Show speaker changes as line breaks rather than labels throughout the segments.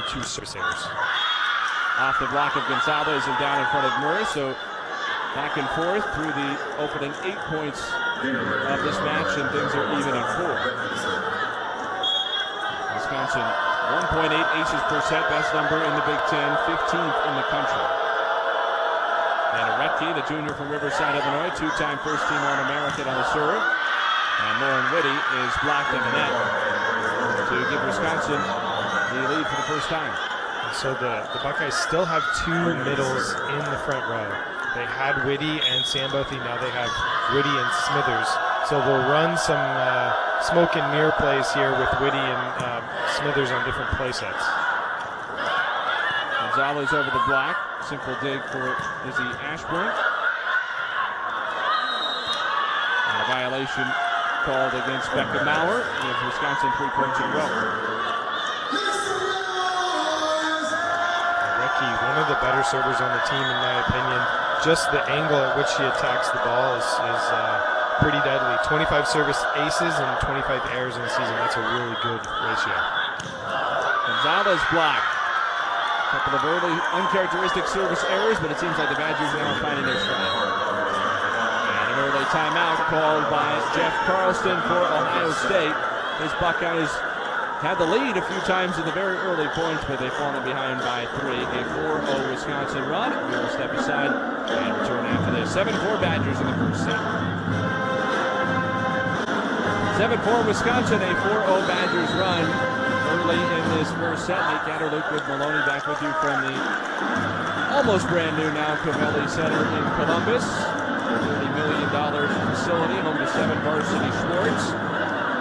2 service errors.
Off the block of Gonzalez and down in front of Murray, so back and forth through the opening 8 points of this match, and things are even at 4. Wisconsin, 1.8 aces per set, best number in the Big Ten, 15th in the country. And Aretke, the junior from Riverside, Illinois, 2-time first-team All-American on the serve. And Lauren Whitty is blocked in the net to give Wisconsin the lead for the first time.
So the Buckeyes still have 2 middles in the front row. They had Whitty and Sambothy, now they have Whitty and Smithers. So they'll run some smoke and mirror plays here with Whitty and Smithers on different play sets.
Gonzalez over the block, simple dig for Izzy Ashburn. And a violation called against Becca Maurer with Wisconsin 3 points in a row.
One of the better servers on the team, in my opinion. Just the angle at which she attacks the ball is pretty deadly. 25 service aces and 25 errors in the season. That's a really good ratio.
Gonzalez blocked. A couple of early uncharacteristic service errors, but it seems like the Badgers now are finding their stride. And an early timeout called by Jeff Carlston for Ohio State. His Buckeyes had the lead a few times in the very early points, but they've fallen behind by 3. A 4-0 Wisconsin run. We will step aside and return after this. 7-4 Badgers in the first set. 7-4 Wisconsin, a 4-0 Badgers run early in this first set. Nate Gatter, Luke Maloney back with you from the almost brand new now Covelli Center in Columbus. $30 million facility, home to 7 varsity sports.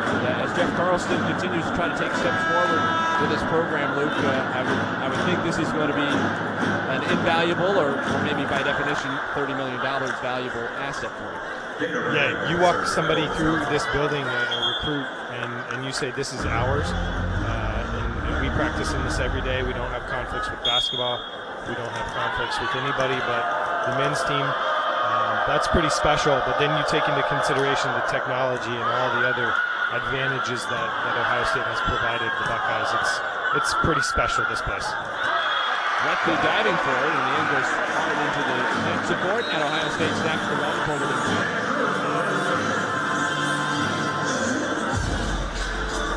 As Jeff Carlston continues to try to take steps forward with this program, Luke, I would think this is going to be an invaluable, or maybe by definition, $30 million valuable asset for you.
Yeah, you walk somebody through this building, a recruit, and you say this is ours. And we practice in this every day. We don't have conflicts with basketball. We don't have conflicts with anybody but the men's team. That's pretty special, but then you take into consideration the technology and all the other advantages that Ohio State has provided the Buckeyes. It's pretty special, this place.
Reckley diving for it, and the end goes hard into the net support, and Ohio State snaps the ball, pulled it in.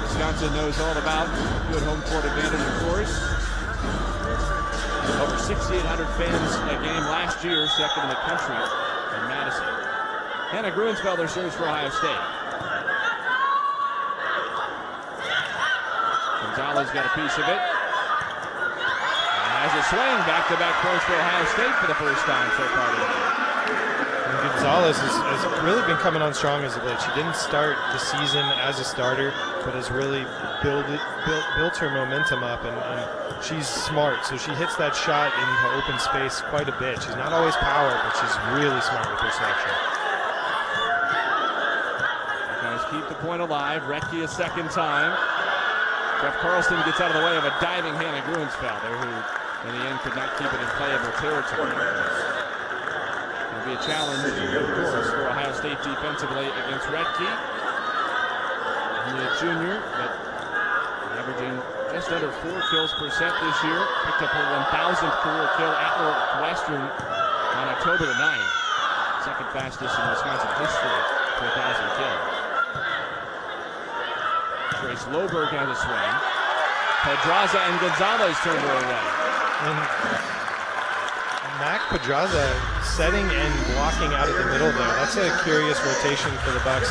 Wisconsin knows all about good home court advantage, of course. Over 6,800 fans a game last year, second in the country in Madison. Hannah Gruensfelder serves for Ohio State. Gonzalez got a piece of it. And has a swing, back-to-back points for Ohio State for the first time so far today.
And Gonzalez has really been coming on strong as of late. She didn't start the season as a starter, but has really built her momentum up, and she's smart. So she hits that shot in the open space quite a bit. She's not always power, but she's really smart with her selection.
Guys keep the point alive. Recchi a second time. Jeff Carlston gets out of the way of a diving Hannah Gruensfelder, who in the end could not keep it in playable territory. It'll be a challenge, of course, for Ohio State defensively against Recchi. He's a junior, but averaging just under 4 kills per set this year. Picked up her 1,000th career kill at Northwestern on October the 9th. Second fastest in Wisconsin history for 1,000 kills. Grace Loberg has a swing. Pedraza and Gonzalez turned her away.
And Mac Pedraza setting and blocking out of the middle there. That's a curious rotation for the Bucks.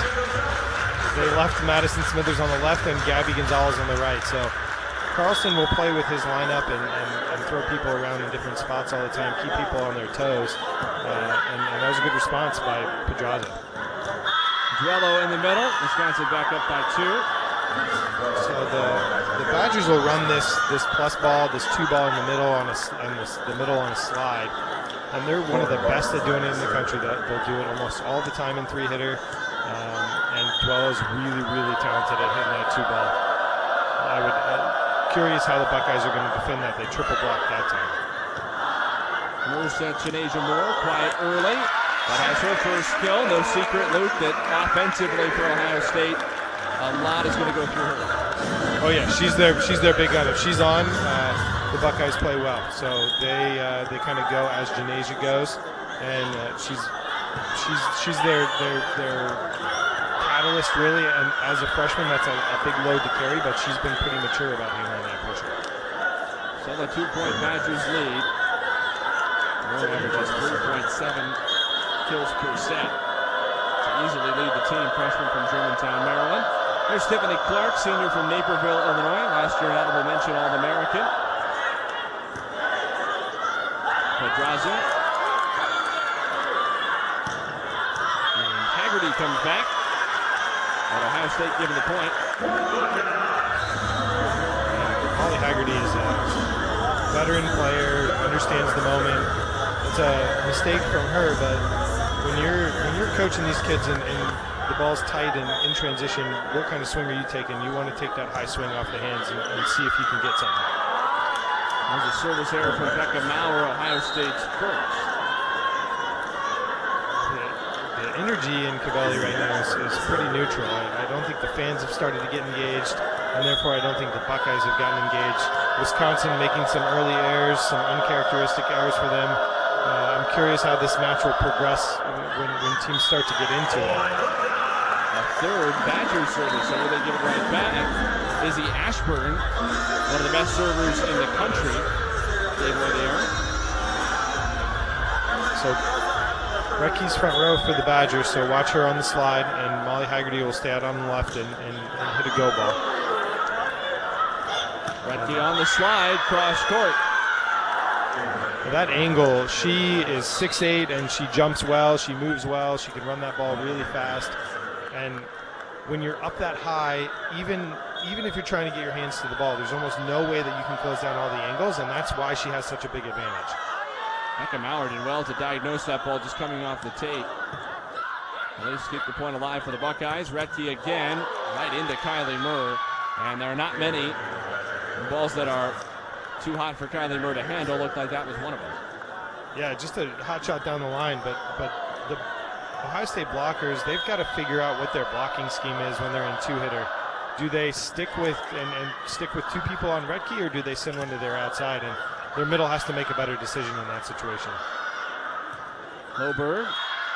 They left Madison Smithers on the left and Gabby Gonzalez on the right. So Carlston will play with his lineup and throw people around in different spots all the time, keep people on their toes. And that was a good response by Pedraza.
Duello in the middle. Wisconsin back up by 2.
So the Badgers will run this plus ball, this 2-ball in the middle on the middle on a slide, and they're one of the best at doing it in the country. They'll do it almost all the time in 3-hitter, and Duello's really, really talented at hitting that 2-ball. Curious how the Buckeyes are going to defend that. They triple blocked that time.
Here's Chinasia Moore, quiet early. That has her first kill. No secret, Luke, that offensively for Ohio State, a lot is going to go through her.
Oh yeah, she's their big gun. If she's on, the Buckeyes play well. So they kind of go as Janasia goes, and she's their catalyst really. And as a freshman, that's a big load to carry, but she's been pretty mature about handling that pressure.
So the 2-point Badgers lead. Their average is 3.7 kills per set. To easily lead the team, freshman from Germantown, Maryland. There's Tiffany Clark, senior from Naperville, Illinois. Last year, an honorable mention All-American. Pedraza. And Haggerty comes back. And Ohio State giving the point.
Molly Haggerty is a veteran player, understands the moment. It's a mistake from her, but when you're coaching these kids and the ball's tight and in transition, what kind of swing are you taking? You want to take that high swing off the hands and see if you can get something.
There's a service error from Becca Maurer, Ohio State's first.
The energy in Cavelli right now is pretty neutral. I don't think the fans have started to get engaged, and therefore I don't think the Buckeyes have gotten engaged. Wisconsin making some early errors, some uncharacteristic errors for them. I'm curious how this match will progress when teams start to get into it.
A third Badger service error, they give it right back. Izzy Ashburn, one of the best servers in the country, gave away the error.
So Recky's front row for the Badgers, so watch her on the slide, and Molly Haggerty will stay out on the left and hit a go ball.
Recky on the slide, cross court.
That angle, she is 6'8", and she jumps well, she moves well, she can run that ball really fast. And when you're up that high, even if you're trying to get your hands to the ball, there's almost no way that you can close down all the angles, and that's why she has such a big advantage.
Becca Maurer did well to diagnose that ball just coming off the tape. At least keep the point alive for the Buckeyes. Retke again, right into Kylie Murr. And there are not many balls that are too hot for Kylie Murr to handle. Looked like that was one of them.
Yeah, just a hot shot down the line, but the Ohio State blockers, they've got to figure out what their blocking scheme is when they're in two-hitter. Do they stick with stick with two people on Retke, or do they send one to their outside? And their middle has to make a better decision in that situation.
Loberg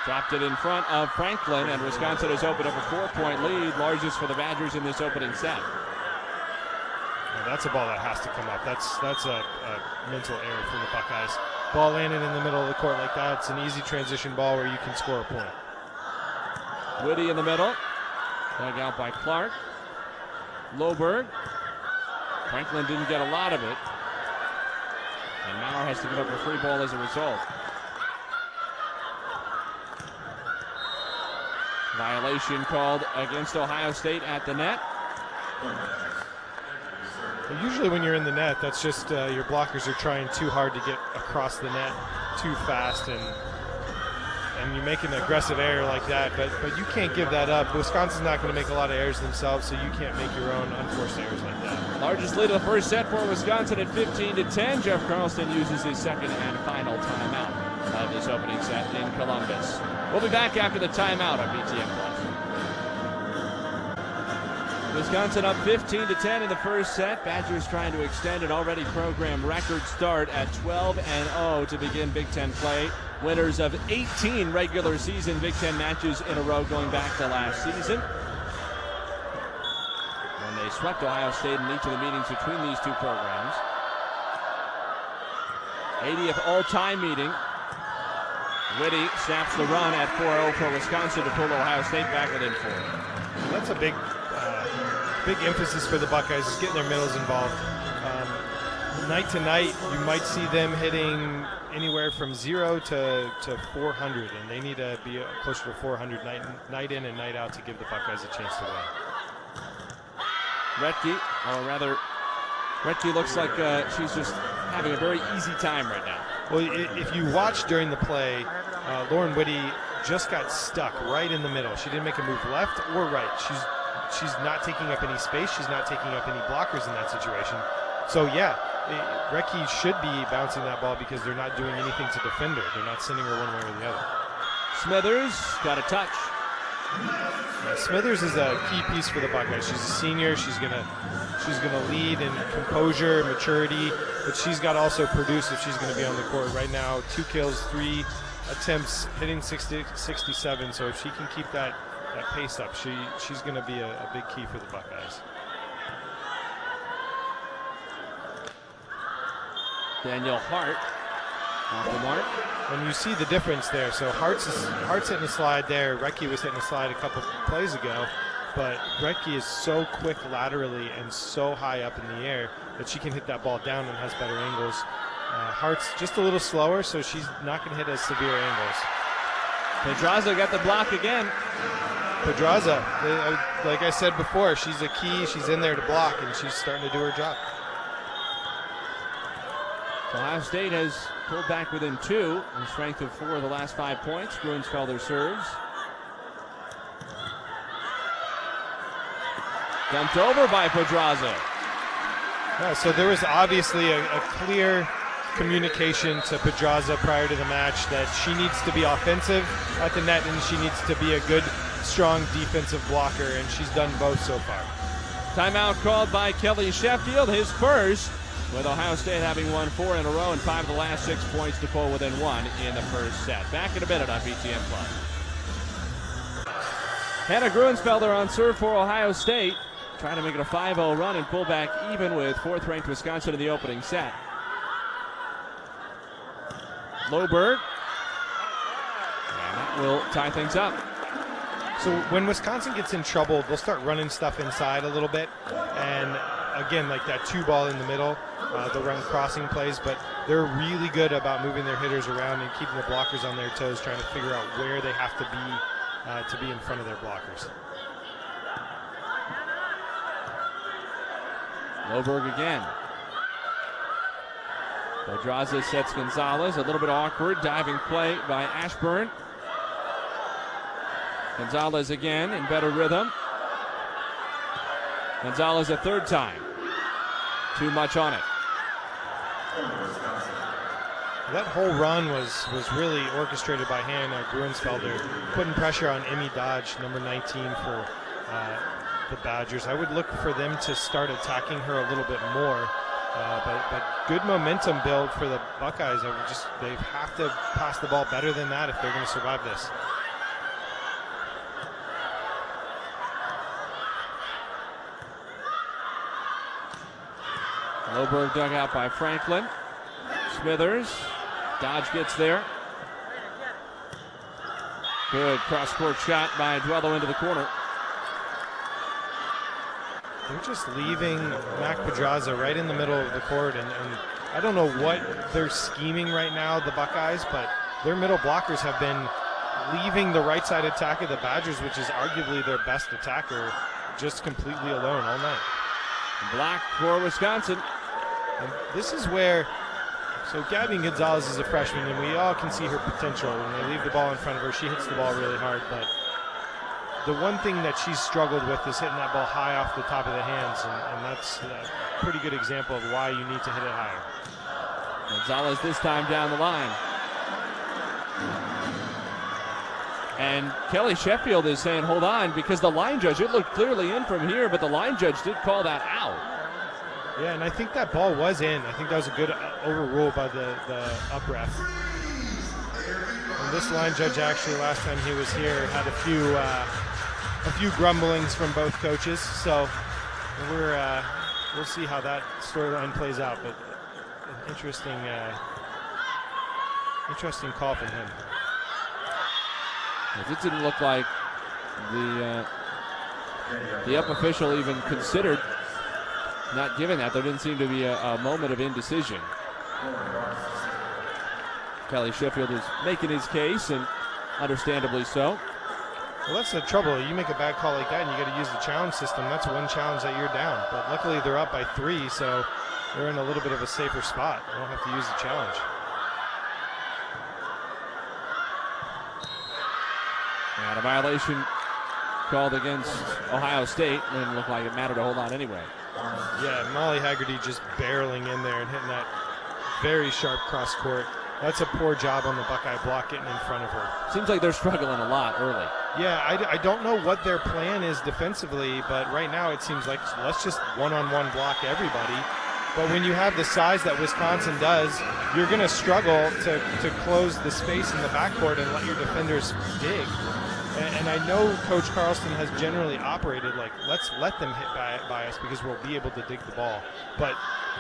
dropped it in front of Franklin, and Wisconsin has opened up a 4-point lead, largest for the Badgers in this opening set.
Well, that's a ball that has to come up. That's a mental error from the Buckeyes. Ball landing in the middle of the court like that, it's an easy transition ball where you can score a point.
Woody in the middle, dug out by Clark. Loberg. Franklin didn't get a lot of it. And Maurer has to give up a free ball as a result. Violation called against Ohio State at the net.
Usually when you're in the net, that's just your blockers are trying too hard to get across the net too fast, and you make an aggressive error like that, but you can't give that up. Wisconsin's not going to make a lot of errors themselves, so you can't make your own unforced errors like that.
Largest lead of the first set for Wisconsin at 15-10. Jeff Carlston uses his second and final timeout of this opening set in Columbus. We'll be back after the timeout on BTN Plus. Wisconsin up 15-10 in the first set. Badgers trying to extend an already programmed record start at 12-0 to begin Big Ten play. Winners of 18 regular season Big Ten matches in a row going back to last season, when they swept Ohio State in each of the meetings between these two programs. 80th all-time meeting. Whitty snaps the run at 4-0 for Wisconsin to pull Ohio State back within 4.
That's a big emphasis for the Buckeyes, is getting their middles involved. Night to night, you might see them hitting anywhere from 0 to 400, and they need to be closer to 400 night in and night out to give the Buckeyes a chance to win.
Retke, or rather, Retke looks like she's just having a very easy time right now.
Well, if you watch during the play, Lauren Whitty just got stuck right in the middle. She didn't make a move left or right. She's not taking up any space. She's not taking up any blockers in that situation. So, yeah, Retke should be bouncing that ball because they're not doing anything to defend her. They're not sending her one way or the other.
Smithers got a touch.
Smithers is a key piece for the Buckeyes. She's a senior. She's gonna lead in composure, maturity, but she's got to also produce if she's going to be on the court. Right now, 2 kills, 3 attempts, hitting 67. So if she can keep that pace up, she's going to be a big key for the Buckeyes.
Danielle Hart off the mark.
And you see the difference there. So Hart's hitting a slide there. Recchi was hitting a slide a couple plays ago. But Recchi is so quick laterally and so high up in the air that she can hit that ball down and has better angles. Hart's just a little slower, so she's not going to hit as severe angles.
Pedraza got the block again.
Pedraza, like I said before, she's a key. She's in there to block, and she's starting to do her job.
Ohio State has pulled back within 2, in strength of 4 of the last 5 points. Gruensfelder serves. Dumped over by Pedraza.
Yeah, so there was obviously a clear communication to Pedraza prior to the match that she needs to be offensive at the net and she needs to be a good, strong defensive blocker, and she's done both so far.
Timeout called by Kelly Sheffield, his first, with Ohio State having won 4 in a row and 5 of the last 6 points to pull within 1 in the first set. Back in a minute on BTN Plus. Hannah Gruensfelder on serve for Ohio State, trying to make it a 5-0 run and pull back even with 4th-ranked Wisconsin in the opening set. Loberg, and that will tie things up.
So when Wisconsin gets in trouble, they'll start running stuff inside a little bit. And again, like that 2 ball in the middle, they'll run crossing plays, but they're really good about moving their hitters around and keeping the blockers on their toes, trying to figure out where they have to be in front of their blockers.
Loberg again. Pedraza sets Gonzalez. A little bit awkward diving play by Ashburn. Gonzalez again in better rhythm. Gonzalez a 3rd time. Too much on it.
That whole run was really orchestrated by Hannah Gruensfelder, putting pressure on Emmy Dodge, number 19 for the Badgers. I would look for them to start attacking her a little bit more, but good momentum build for the Buckeyes. They have to pass the ball better than that if they're going to survive this.
Loberg dug out by Franklin. Smithers. Dodge gets there. Good cross-court shot by Duello into the corner.
They're just leaving Mac Pedraza right in the middle of the court, and I don't know what they're scheming right now, the Buckeyes, but their middle blockers have been leaving the right side attack of the Badgers, which is arguably their best attacker, just completely alone all night.
Block for Wisconsin.
And this is where, so Gabby Gonzalez is a freshman, and we all can see her potential. When they leave the ball in front of her, she hits the ball really hard, but the one thing that she's struggled with is hitting that ball high off the top of the hands, and that's a pretty good example of why you need to hit it higher.
Gonzalez this time down the line. And Kelly Sheffield is saying, hold on, because the line judge, it looked clearly in from here, but the line judge did call that out.
Yeah, and I think that ball was in. I think that was a good overrule by the up ref. And this line judge actually, last time he was here, had a few grumblings from both coaches. So we'll see how that storyline plays out. But an interesting call from him.
It didn't look like the up official even considered not giving that. There didn't seem to be a moment of indecision. Kelly Sheffield is making his case, and understandably so.
Well, that's the trouble. You make a bad call like that, and you got to use the challenge system. That's one challenge that you're down. But luckily, they're up by 3, so they're in a little bit of a safer spot. They don't have to use the challenge.
And a violation called against Ohio State. Didn't look like it mattered a whole lot anyway.
Yeah, Molly Haggerty just barreling in there and hitting that very sharp cross court. That's a poor job on the Buckeye block getting in front of her.
Seems like they're struggling a lot early.
Yeah, I don't know what their plan is defensively, but right now it seems like let's just one-on-one block everybody. But when you have the size that Wisconsin does, you're going to struggle to close the space in the backcourt and let your defenders dig. And I know Coach Carlson has generally operated like, let's let them hit by us because we'll be able to dig the ball. But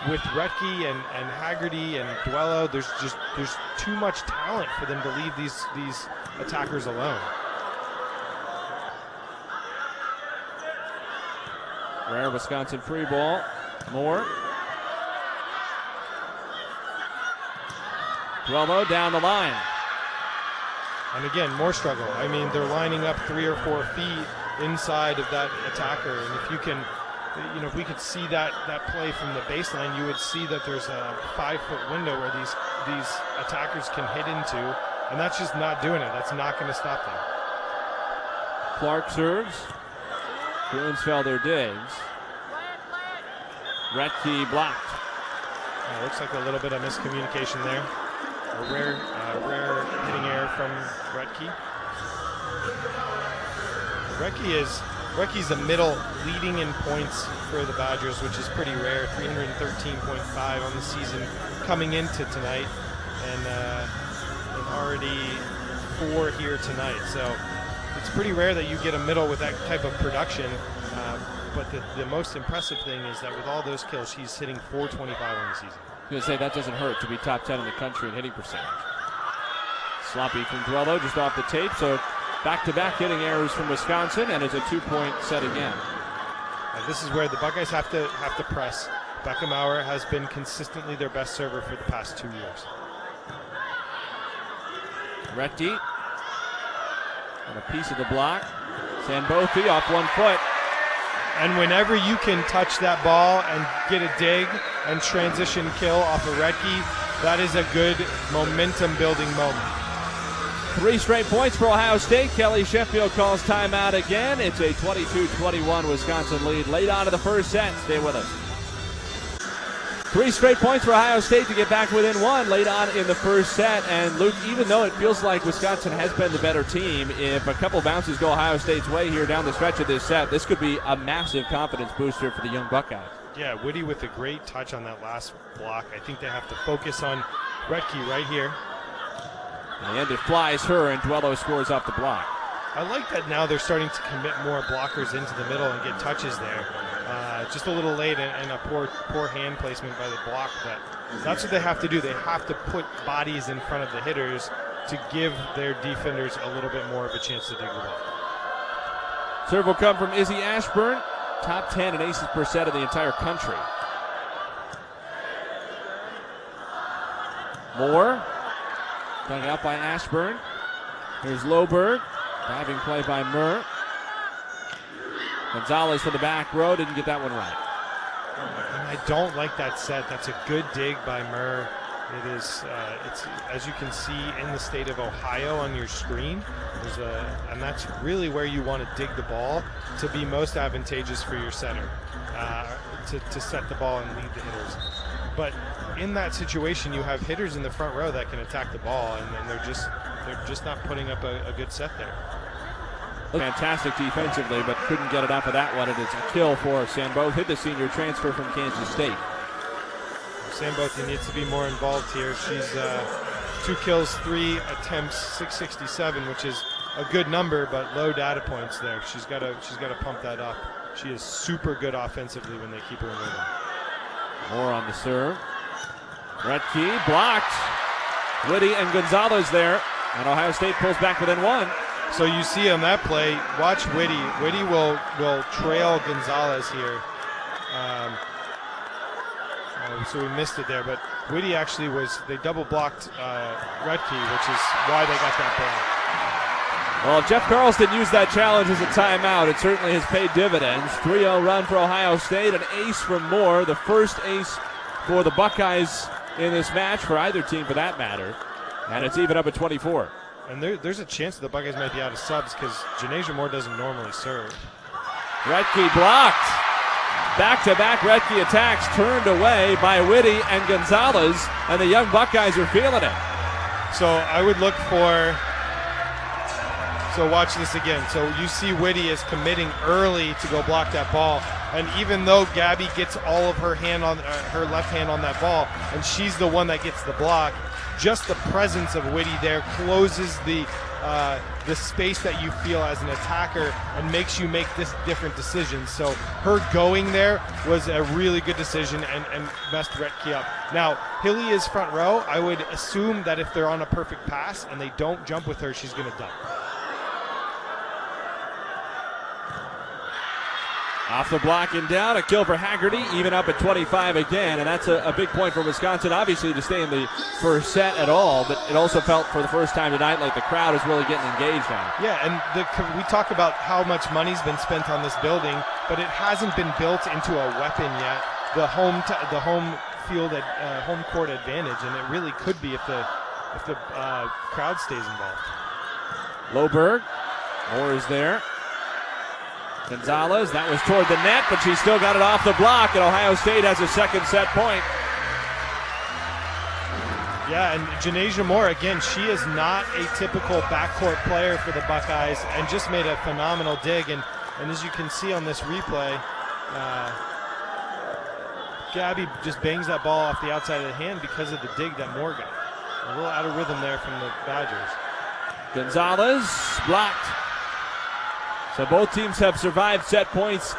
with Retke and Haggerty and Duello, there's too much talent for them to leave these attackers alone.
Rare Wisconsin free ball. Moore. Duello down the line.
And again, more struggle. I mean, they're lining up 3 or 4 feet inside of that attacker. And if you can, if we could see that play from the baseline, you would see that there's a 5-foot window where these attackers can hit into. And that's just not doing it. That's not going to stop them.
Clark serves. Gruensfelder digs. Retke blocked.
Looks like a little bit of miscommunication there. A rare hitting error from Retke. Retke's the middle leading in points for the Badgers, which is pretty rare. 313.5 on the season coming into tonight, and already 4 here tonight. So it's pretty rare that you get a middle with that type of production. But the most impressive thing is that with all those kills, he's hitting .425 on the season.
I was going to say, that doesn't hurt to be top 10 in the country in hitting percentage. Sloppy from Duello just off the tape, so back-to-back hitting errors from Wisconsin, and it's a 2-point set again.
And this is where the Buckeyes have to press. Beckenbauer has been consistently their best server for the past 2 years.
Retke on a piece of the block. Sanbothi off 1 foot.
And whenever you can touch that ball and get a dig and transition kill off of Retke, that is a good momentum-building moment.
3 straight points for Ohio State. Kelly Sheffield calls timeout again. It's a 22-21 Wisconsin lead. Late on to the first set. Stay with us. 3 straight points for Ohio State to get back within 1 late on in the first set. And Luke, even though it feels like Wisconsin has been the better team, if a couple bounces go Ohio State's way here down the stretch of this set, this could be a massive confidence booster for the young Buckeyes.
Yeah, Woody with a great touch on that last block. I think they have to focus on Retke right here.
And it flies her, and Duello scores off the block.
I like that now they're starting to commit more blockers into the middle and get touches there. Just a little late and a poor hand placement by the block, but that's what they have to do. They have to put bodies in front of the hitters to give their defenders a little bit more of a chance to dig the ball.
Serve will come from Izzy Ashburn, top 10 in aces per set of the entire country. Moore, dug out by Ashburn. Here's Loberg, diving play by Murr. Gonzalez to the back row, didn't get that one right.
And I don't like that set. That's a good dig by Murr. It is, it's as you can see in the state of Ohio on your screen. And that's really where you want to dig the ball to be most advantageous for your center, to set the ball and lead the hitters. But in that situation, you have hitters in the front row that can attack the ball, and then they're just not putting up a good set there.
Fantastic defensively, but couldn't get enough of that one. It is a kill for Sanbothi, the senior transfer from Kansas State.
Sanbothi needs to be more involved here. She's 2 kills, 3 attempts, 667, which is a good number, but low data points there. She's got to pump that up. She is super good offensively when they keep her in rhythm.
Moore on the serve. Retke blocked. Liddy and Gonzalez there, and Ohio State pulls back within 1.
So you see on that play, watch Whitty. Whitty will trail Gonzalez here. So we missed it there, but Whitty actually they double blocked Retke, which is why they got that ball.
Well, if Jeff Carlson used that challenge as a timeout, it certainly has paid dividends. 3-0 run for Ohio State, an ace from Moore, the first ace for the Buckeyes in this match, for either team for that matter. And it's even up at 24.
And there's a chance that the Buckeyes might be out of subs because Janasia Moore doesn't normally serve.
Retke blocked. Back-to-back Retke attacks turned away by Whitty and Gonzalez, and the young Buckeyes are feeling it.
So I would look for So watch this again. So you see Whitty is committing early to go block that ball. And even though Gabby gets all of her hand on her left hand on that ball, and she's the one that gets the block, just the presence of Whitty there closes the space that you feel as an attacker and makes you make this different decisions. So her going there was a really good decision and messed Retke up. Now, Hilly is front row. I would assume that if they're on a perfect pass and they don't jump with her, she's going to dump.
Off the block and down, a kill for Haggerty, even up at 25 again, and that's a big point for Wisconsin, obviously, to stay in the first set at all, but it also felt for the first time tonight like the crowd is really getting engaged now.
Yeah, and we talk about how much money's been spent on this building, but it hasn't been built into a weapon yet, the home court advantage, and it really could be if the crowd stays involved.
Loberg, Moore is there. Gonzalez, that was toward the net, but she still got it off the block, and Ohio State has a second set point.
Yeah, and Janasia Moore, again, she is not a typical backcourt player for the Buckeyes and just made a phenomenal dig. And as you can see on this replay, Gabby just bangs that ball off the outside of the hand because of the dig that Moore got. A little out of rhythm there from the Badgers.
Gonzalez blocked. So both teams have survived set points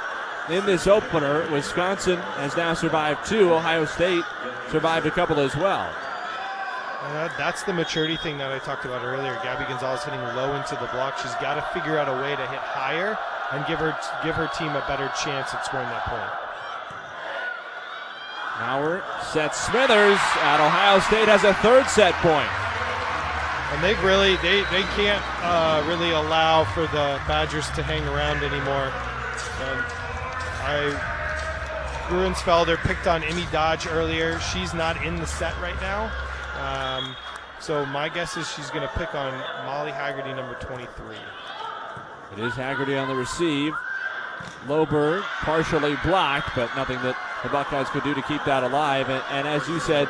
in this opener. Wisconsin has now survived 2. Ohio State survived a couple as well.
And that's the maturity thing that I talked about earlier. Gabby Gonzalez hitting low into the block. She's got to figure out a way to hit higher and give her team a better chance at scoring that point.
Maurer sets Smithers, and Ohio State has a third set point.
And they can't really allow for the Badgers to hang around anymore. Gruensfelder picked on Emmy Dodge earlier. She's not in the set right now. So my guess is she's going to pick on Molly Haggerty, number 23.
It is Haggerty on the receive. Loberg partially blocked, but nothing that the Buckeyes could do to keep that alive. And as you said,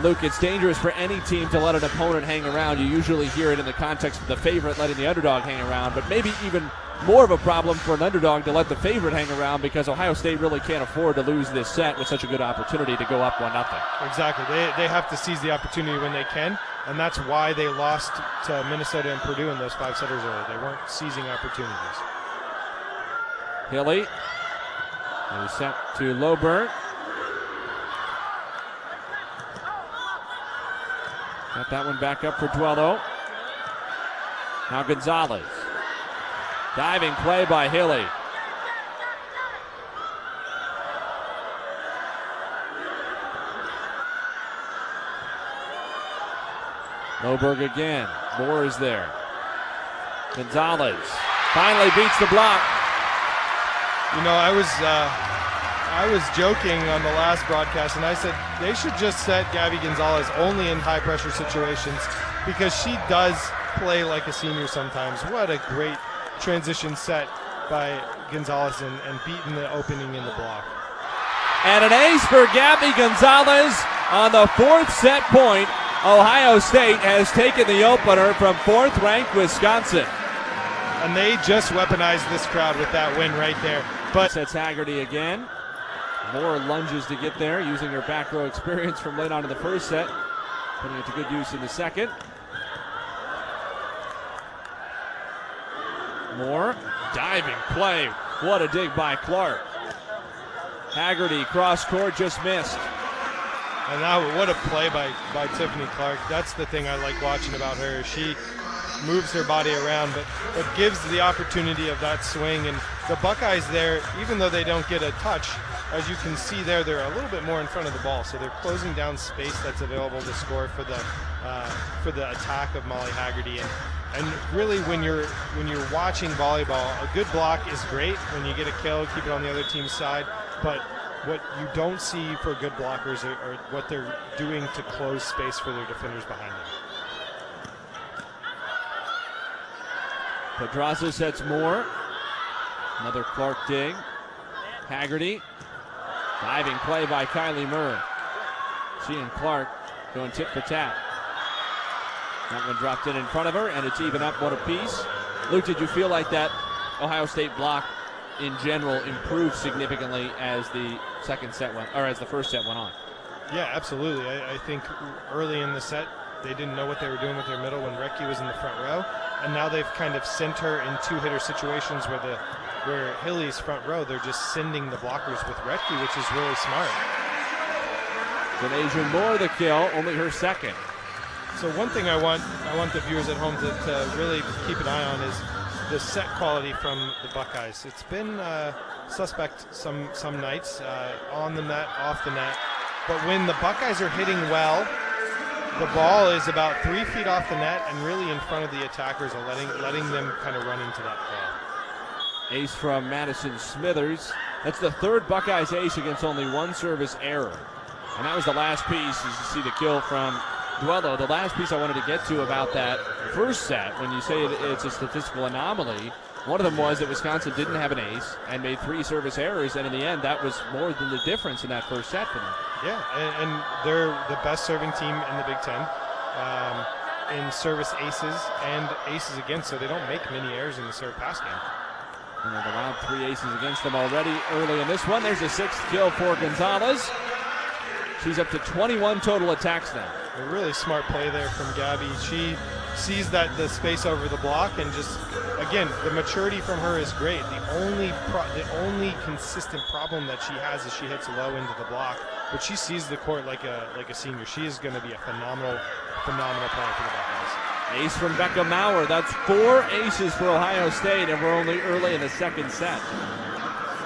Luke, it's dangerous for any team to let an opponent hang around. You usually hear it in the context of the favorite letting the underdog hang around, but maybe even more of a problem for an underdog to let the favorite hang around because Ohio State really can't afford to lose this set with such a good opportunity to go up 1-0.
Exactly. They have to seize the opportunity when they can, and that's why they lost to Minnesota and Purdue in those 5 setters early. They weren't seizing opportunities.
Hilly is set to Loberg. Got that one back up for Duello. Now Gonzalez. Diving play by Hilly. Loberg again. Moore is there. Gonzalez finally beats the block.
You know, I was joking on the last broadcast, and I said they should just set Gabby Gonzalez only in high-pressure situations because she does play like a senior sometimes. What a great transition set by Gonzalez and beating the opening in the block.
And an ace for Gabby Gonzalez on the 4th set point. Ohio State has taken the opener from 4th-ranked Wisconsin.
And they just weaponized this crowd with that win right there. But
sets Haggerty again. Moore lunges to get there, using her back row experience from late on in the first set, putting it to good use in the second. Moore, diving play. What a dig by Clark. Haggerty, cross court, just missed.
And now, what a play by Tiffany Clark. That's the thing I like watching about her. She moves her body around, but gives the opportunity of that swing. And the Buckeyes there, even though they don't get a touch, as you can see there, they're a little bit more in front of the ball. So they're closing down space that's available to score for the attack of Molly Haggerty. And really, when you're watching volleyball, a good block is great when you get a kill, keep it on the other team's side. But what you don't see for good blockers are what they're doing to close space for their defenders behind them.
Pedraza sets Moore. Another Clark dig. Haggerty. Diving play by Kylie Murr. She and Clark going tit for tat. That one dropped in front of her, and it's even up one apiece. Luke, did you feel like that Ohio State block in general improved significantly as the second set went, or as the first set went on?
Yeah, absolutely. I think early in the set, they didn't know what they were doing with their middle when Rettke was in the front row, and now they've kind of sent her in two-hitter situations where Hilly's front row, they're just sending the blockers with Rettke, which is really smart.
Janasia Moore the kill, only her second.
So one thing I want the viewers at home to really keep an eye on is the set quality from the Buckeyes. It's been suspect some nights, on the net, off the net. But when the Buckeyes are hitting well, the ball is about 3 feet off the net and really in front of the attackers and letting them kind of run into that ball.
Ace from Madison Smithers. That's the third Buckeyes ace against only one service error. And that was the last piece, as you see the kill from Duello. The last piece I wanted to get to about that first set, when you say it's a statistical anomaly, one of them was that Wisconsin didn't have an ace and made 3 service errors, and in the end, that was more than the difference in that first set for them.
Yeah, and they're the best serving team in the Big Ten in service aces and aces against, so they don't make many errors in the serve pass game.
And they've allowed 3 aces against them already early in this one. There's a 6th kill for Gonzalez. She's up to 21 total attacks now.
A really smart play there from Gabby. She sees that the space over the block and just, again, the maturity from her is great. The only consistent problem that she has is she hits low into the block, but she sees the court like a senior. She is going to be a phenomenal player for the Buckeyes.
Ace from Becca Maurer. That's 4 aces for Ohio State, and we're only early in the second set.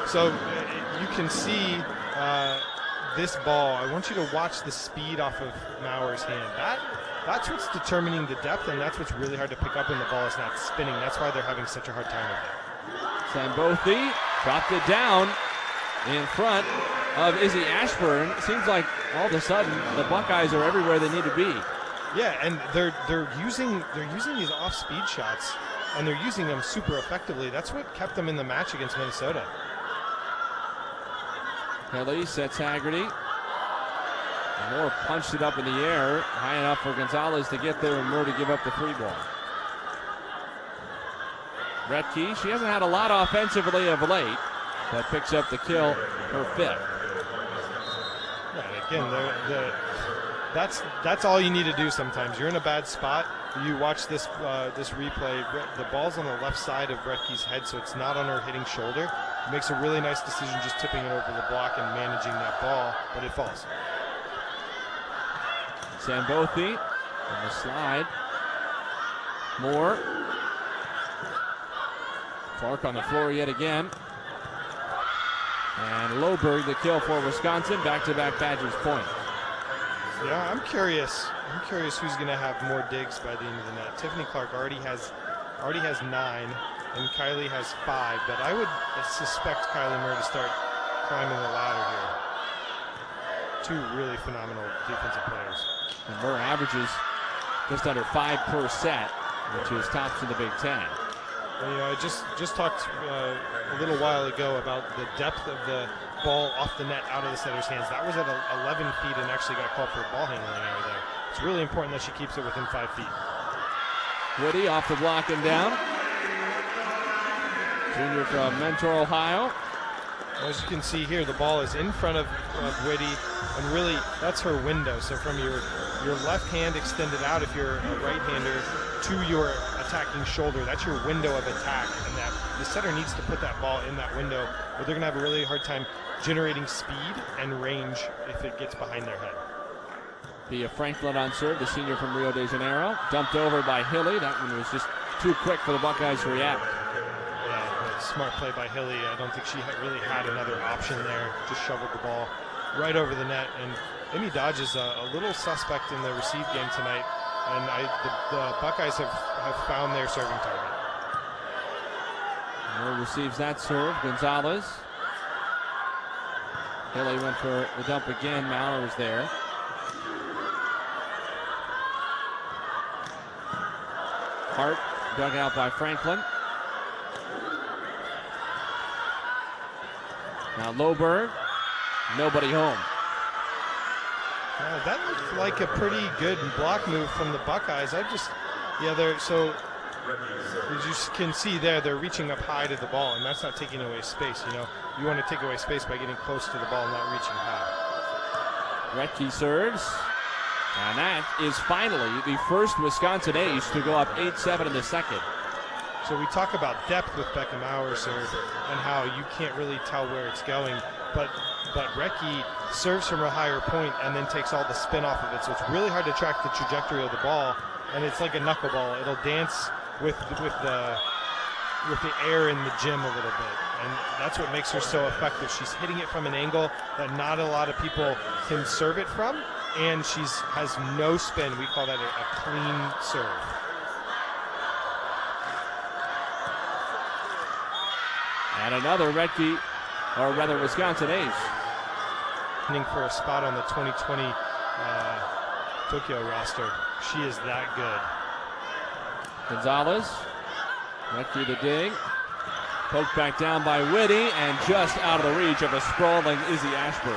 So you can see this ball. I want you to watch the speed off of Maurer's hand. That's what's determining the depth, and that's what's really hard to pick up when the ball is not spinning. That's why they're having such a hard time with it.
Sambothi dropped it down in front of Izzy Ashburn. It seems like all of a sudden the Buckeyes are everywhere they need to be.
Yeah, and they're using these off-speed shots, and they're using them super effectively. That's what kept them in the match against Minnesota.
Kelly sets Haggerty. Moore punched it up in the air, high enough for Gonzalez to get there and Moore to give up the free ball. Rettke, she hasn't had a lot offensively of late, but picks up the kill, her 5th.
Yeah, again, that's all you need to do sometimes. You're in a bad spot. You watch this replay. The ball's on the left side of Rettke's head, so it's not on her hitting shoulder. It makes a really nice decision just tipping it over the block and managing that ball, but it falls.
Sambothi on the slide. Moore. Clark on the floor yet again. And Loberg the kill for Wisconsin. Back-to-back Badgers points.
Yeah, I'm curious who's going to have more digs by the end of the net. Tiffany Clark already has 9, and Kylie has 5, but I would suspect Kylie Murray to start climbing the ladder here. 2 really phenomenal defensive players.
And Murray averages just under 5 per set, which is tops in the Big Ten.
And, I just talked a little while ago about the depth of the ball off the net out of the setter's hands. That was at 11 feet and actually got called for a ball handling error there. It's really important that she keeps it within 5 feet.
Woody off the block and down. Junior from Mentor, Ohio.
As you can see here, the ball is in front of Whitty, and really that's her window. So from your left hand extended out, if you're a right-hander, to your attacking shoulder, that's your window of attack, and that the setter needs to put that ball in that window, or they're going to have a really hard time generating speed and range if it gets behind their head.
Bia Franklin on serve, the senior from Rio de Janeiro. Dumped over by Hilly. That one was just too quick for the Buckeyes to react.
Yeah, smart play by Hilly. I don't think she really had another option there. Just shoveled the ball right over the net. And Amy Dodge is a little suspect in the receive game tonight. And the Buckeyes have found their serving target.
Moore receives that serve. Gonzalez. Hilly went for the dump again. Maurer was there. Hart dug out by Franklin. Now Loberg, nobody home.
That looked like a pretty good block move from the Buckeyes. As you can see there, they're reaching up high to the ball, and that's not taking away space. You want to take away space by getting close to the ball, not reaching high.
Retke serves, and that is finally the first Wisconsin ace to go up 8-7 in the second.
So we talk about depth with Becca Maurer serve and how you can't really tell where it's going, but Retke serves from a higher point and then takes all the spin off of it, so it's really hard to track the trajectory of the ball, and it's like a knuckleball. It'll dance with the air in the gym a little bit, and that's what makes her so effective. She's hitting it from an angle that not a lot of people can serve it from, and she has no spin. We call that a clean serve.
And another Retke, or rather Wisconsin ace.
For a spot on the 2020 Tokyo roster. She is that good.
Gonzalez, Retke the dig. Poked back down by Whitty, and just out of the reach of a sprawling Izzy Ashburn.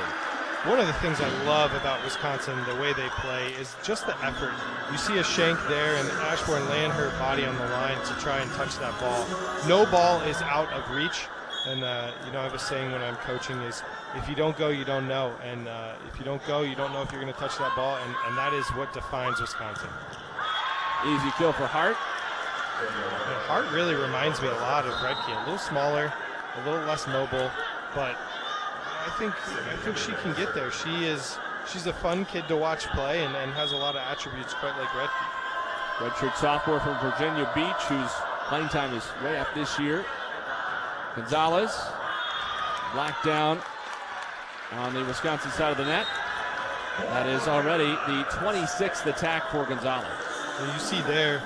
One of the things I love about Wisconsin, the way they play, is just the effort. You see a shank there, and Ashburn laying her body on the line to try and touch that ball. No ball is out of reach. And, I have a saying when I'm coaching is, if you don't go, you don't know. And if you don't go, you don't know if you're going to touch that ball. And that is what defines Wisconsin.
Easy kill for Hart.
And Hart really reminds me a lot of Retke. A little smaller, a little less mobile. But I think she can get there. She's a fun kid to watch play and has a lot of attributes quite like Retke.
Redshirt sophomore from Virginia Beach, whose playing time is way up this year. Gonzalez, black down on the Wisconsin side of the net. That is already the 26th attack for Gonzalez.
And you see there,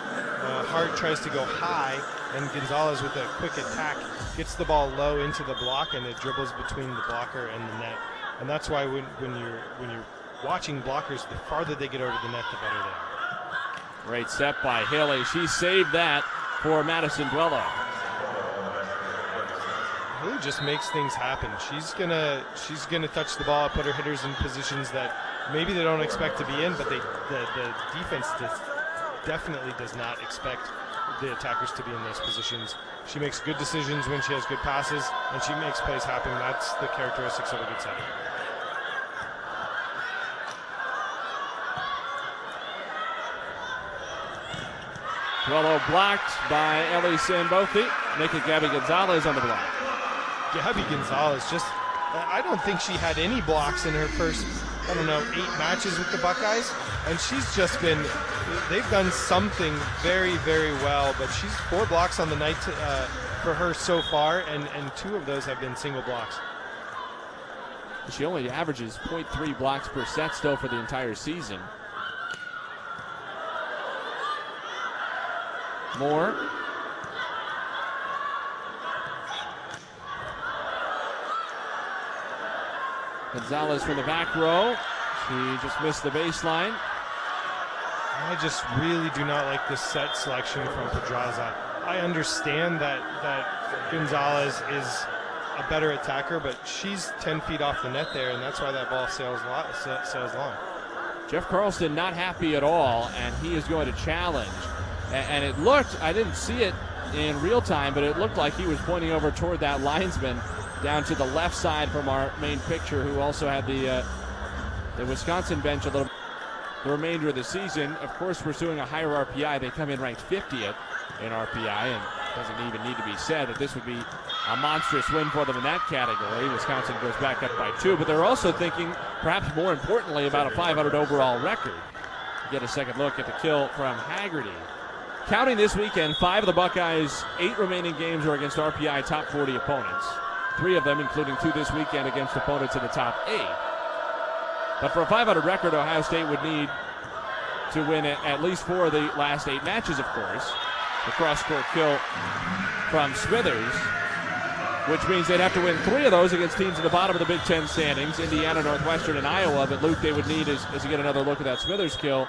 Hart tries to go high, and Gonzalez with a quick attack gets the ball low into the block, and it dribbles between the blocker and the net. And that's why when you're watching blockers, the farther they get over the net, the better they are.
Great step by Haley. She saved that for Madison Duello.
Haley just makes things happen. She's gonna touch the ball, put her hitters in positions that maybe they don't expect to be in, but the defense definitely does not expect the attackers to be in those positions. She makes good decisions when she has good passes, and she makes plays happen. That's the characteristics of a good setter.
Duello blocked by Ellie Sambothi, making Gabby Gonzalez on the block.
Gabby Gonzalez I don't think she had any blocks in her first, 8 matches with the Buckeyes. And she's just they've done something very, very well. But she's 4 blocks on the night for her so far, and 2 of those have been single blocks.
She only averages 0.3 blocks per set still for the entire season. Moore. Gonzalez from the back row. She just missed the baseline.
I just really do not like this set selection from Pedraza. I understand that Gonzalez is a better attacker, but she's 10 feet off the net there, and that's why that ball sails long.
Jeff Carlson not happy at all, and he is going to challenge. And it looked, I didn't see it in real time, but it looked like he was pointing over toward that linesman down to the left side from our main picture, who also had the Wisconsin bench a little. The remainder of the season, of course, pursuing a higher RPI. They come in ranked 50th in RPI, and it doesn't even need to be said that this would be a monstrous win for them in that category. Wisconsin goes back up by 2, but they're also thinking, perhaps more importantly, about a 500 overall record. Get a second look at the kill from Haggerty. Counting this weekend, 5 of the Buckeyes' 8 remaining games are against RPI top 40 opponents. 3 of them, including 2 this weekend, against opponents in the top 8. But for a 500 record, Ohio State would need to win at least 4 of the last 8 matches, of course. The cross-court kill from Smithers, which means they'd have to win 3 of those against teams at the bottom of the Big Ten standings, Indiana, Northwestern, and Iowa. But Luke, they would need, as you get another look at that Smithers kill,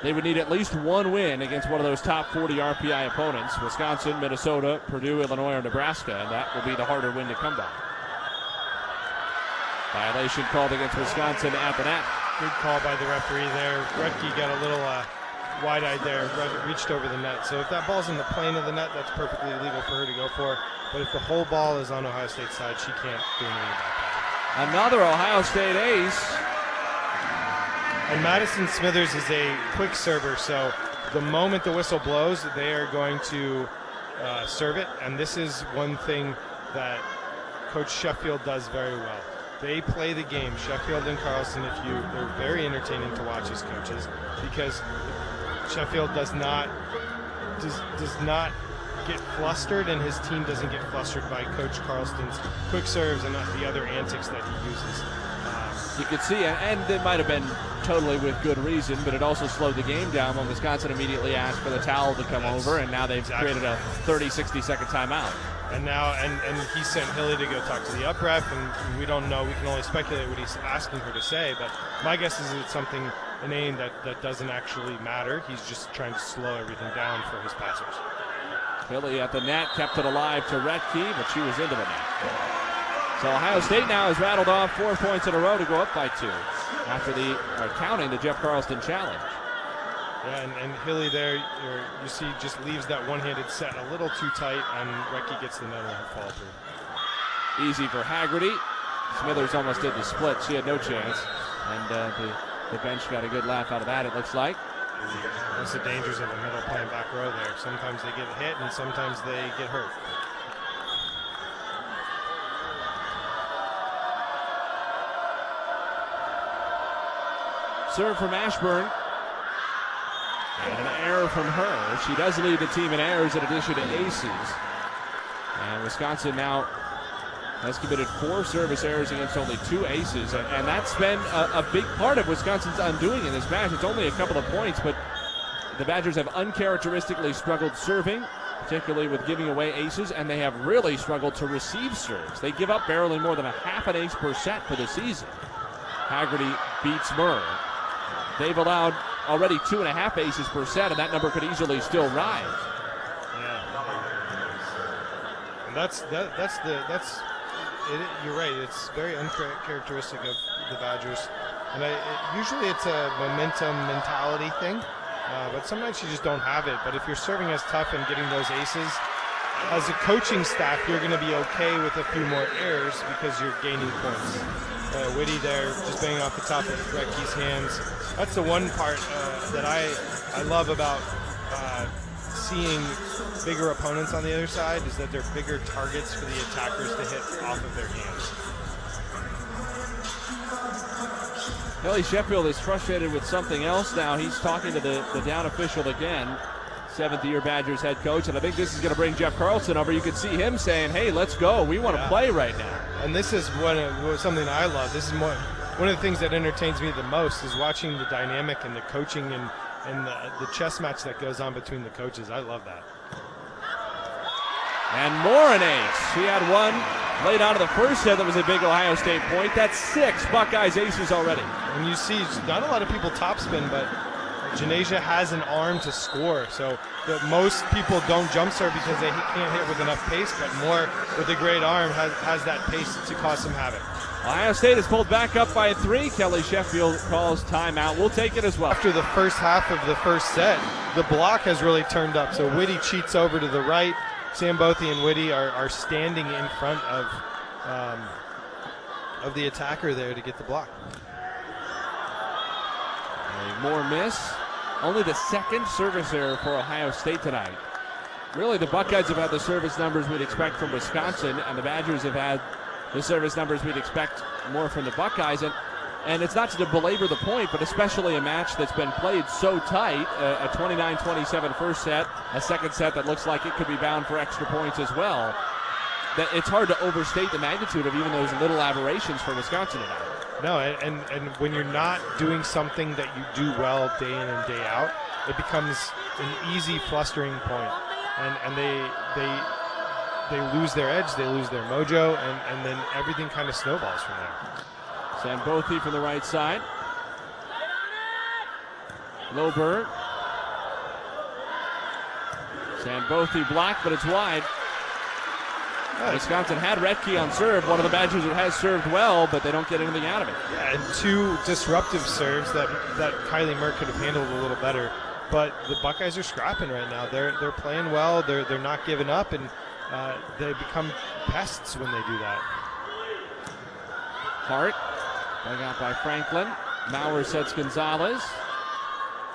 they would need at least 1 win against one of those top 40 RPI opponents, Wisconsin, Minnesota, Purdue, Illinois, or Nebraska, and that will be the harder win to come by. Violation called against Wisconsin at the net.
Good call by the referee there. Retke got a little wide-eyed there, reached over the net. So if that ball's in the plane of the net, that's perfectly legal for her to go for. But if the whole ball is on Ohio State's side, she can't do anything about that.
Another Ohio State ace.
And Madison Smithers is a quick server, so the moment the whistle blows, they are going to serve it. And this is one thing that Coach Sheffield does very well. They play the game. Sheffield and Carlson, they're very entertaining to watch as coaches, because Sheffield does not get flustered, and his team doesn't get flustered by Coach Carlson's quick serves and the other antics that he uses.
You could see, and it might have been totally with good reason, but it also slowed the game down when Wisconsin immediately asked for the towel to come over, and now they've created a 30, 60-second timeout.
And now, and he sent Hilly to go talk to the up ref, and we don't know. We can only speculate what he's asking her to say. But my guess is it's something inane that doesn't actually matter. He's just trying to slow everything down for his passers.
Hilly at the net, kept it alive to Retke, but she was into the net. So Ohio State now has rattled off 4 points in a row to go up by 2 after counting the Jeff Carlston challenge.
Yeah, and Hilly there, you see, just leaves that one-handed set a little too tight, and Retke gets the net and fall through.
Easy for Haggerty. Smithers almost did the split. She had no chance, and the bench got a good laugh out of that, it looks like.
That's the dangers of a middle playing back row there. Sometimes they get hit, and sometimes they get hurt.
Serve from Ashburn. And an error from her. She does lead the team in errors in addition to aces. And Wisconsin now has committed 4 service errors against only 2 aces. And that's been a big part of Wisconsin's undoing in this match. It's only a couple of points, but the Badgers have uncharacteristically struggled serving, particularly with giving away aces, and they have really struggled to receive serves. They give up barely more than a half an ace per set for the season. Haggerty beats Murr. They've allowed already 2.5 aces per set, and that number could easily still rise.
Yeah, and you're right. It's very uncharacteristic of the Badgers, and usually it's a momentum mentality thing, but sometimes you just don't have it. But if you're serving as tough and getting those aces, as a coaching staff, you're going to be okay with a few more errors because you're gaining points. Whitty there, just banging off the top of Retke's hands. That's the one part that I love about seeing bigger opponents on the other side, is that they're bigger targets for the attackers to hit off of their hands.
Kelly Sheffield is frustrated with something else now. He's talking to the down official again, 7th-year Badgers head coach, and I think this is going to bring Jeff Carlson over. You can see him saying, hey, let's go. We want to play right now.
And this is something I love. This is one of the things that entertains me the most, is watching the dynamic and the coaching and the chess match that goes on between the coaches. I love that.
And more an ace. She had one laid out of the first set that was a big Ohio State point. That's 6 Buckeyes aces already.
And you see, not a lot of people topspin, but Janasia has an arm to score. So most people don't jump serve because they can't hit with enough pace, but more with a great arm has that pace to cause some havoc.
Ohio State is pulled back up by 3. Kelly Sheffield calls timeout. We'll take it as well.
After the first half of the first set, the block has really turned up. So Whitty cheats over to the right. Sam Bothy and Whitty are standing in front of the attacker there to get the block.
A more miss. Only the 2nd service error for Ohio State tonight. Really, the Buckeyes have had the service numbers we'd expect from Wisconsin, and the Badgers have had the service numbers we'd expect more from the Buckeyes. And it's not to belabor the point, but especially a match that's been played so tight, a 29-27 first set, a second set that looks like it could be bound for extra points as well, that it's hard to overstate the magnitude of even those little aberrations for Wisconsin tonight.
No, and when you're not doing something that you do well day in and day out, it becomes an easy flustering point. And they lose their edge, they lose their mojo, and then everything kind of snowballs from there.
Sambothy from the right side. Loberg. Sambothy blocked, but it's wide. Wisconsin had Retke on serve, one of the Badgers who has served well, but they don't get anything out of it.
Yeah, and two disruptive serves that Kylie Murr could have handled a little better. But the Buckeyes are scrapping right now. They're playing well. They're not giving up, and they become pests when they do that.
Hart, dug out by Franklin. Maurer sets Gonzalez.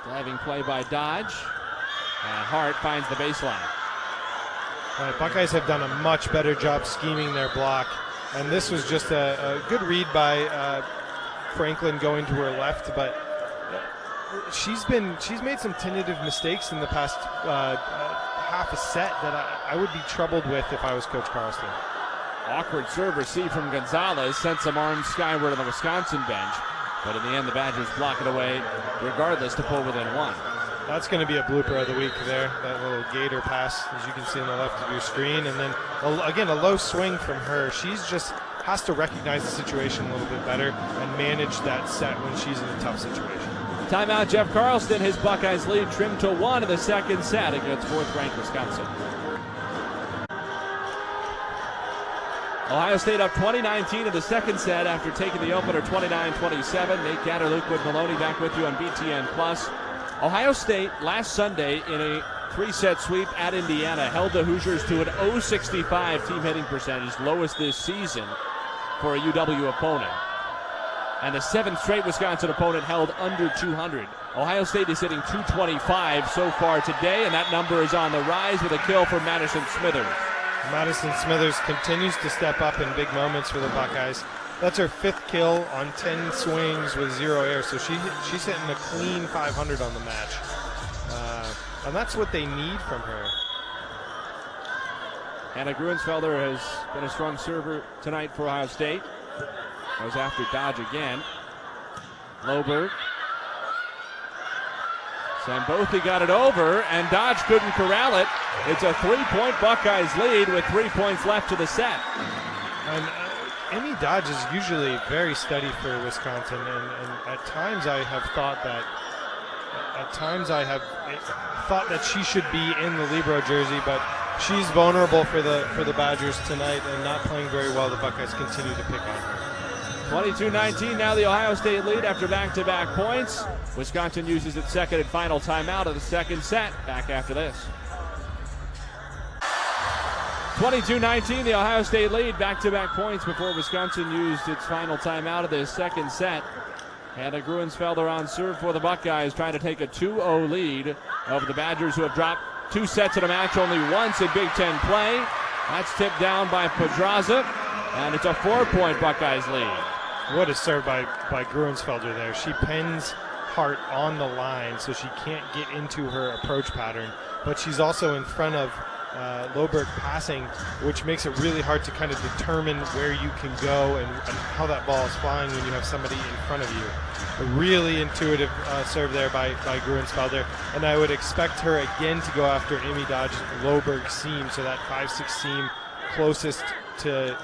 Diving play by Dodge. And Hart finds the baseline.
Buckeyes have done a much better job scheming their block, and this was just a good read by Franklin going to her left, but she's made some tentative mistakes in the past half a set that I would be troubled with if I was Coach Carlson.
Awkward serve receive from Gonzalez, sent some arms skyward on the Wisconsin bench, but in the end the Badgers block it away regardless to pull within one.
That's going to be a blooper of the week there, that little gator pass, as you can see on the left of your screen. And then, again, a low swing from her. She's just has to recognize the situation a little bit better and manage that set when she's in a tough situation.
Timeout, Jeff Carlston. His Buckeyes lead trimmed to 1 in the second set against fourth-ranked Wisconsin. Ohio State up 20-19 in the second set after taking the opener 29-27. Nate Gatter, Lukewood Maloney back with you on BTN+. Ohio State last Sunday in a 3-set sweep at Indiana held the Hoosiers to an .065 team hitting percentage, lowest this season for a UW opponent. And the 7th straight Wisconsin opponent held under 200. Ohio State is hitting .225 so far today, and that number is on the rise with a kill for Madison Smithers.
Madison Smithers continues to step up in big moments for the Buckeyes. That's her 5th kill on 10 swings with 0 air, so she's hitting a clean 500 on the match. And that's what they need from her.
Hannah Gruensfelder has been a strong server tonight for Ohio State. Goes after Dodge again. Loberg. Sambothi got it over, and Dodge couldn't corral it. It's a 3-point Buckeyes lead with 3 points left to the set.
And Amy Dodge is usually very steady for Wisconsin, and at times I have thought that she should be in the Libero jersey, but she's vulnerable for the Badgers tonight and not playing very well. The Buckeyes continue to pick on her.
22-19 now the Ohio State lead after back-to-back points. Wisconsin uses its second and final timeout of the second set. Back after this. 22-19, the Ohio State lead, back-to-back points before Wisconsin used its final timeout of the second set. Hannah Gruensfelder on serve for the Buckeyes, trying to take a 2-0 lead over the Badgers, who have dropped 2 sets in a match only once in Big Ten play. That's tipped down by Pedraza, and it's a 4-point Buckeyes lead.
What a serve by Gruensfelder there. She pins Hart on the line so she can't get into her approach pattern, but she's also in front of Loberg passing, which makes it really hard to kind of determine where you can go and how that ball is flying when you have somebody in front of you. A really intuitive serve there by Gruensfelder, and I would expect her again to go after Amy Dodge's Loberg seam, so that 5-6 seam closest to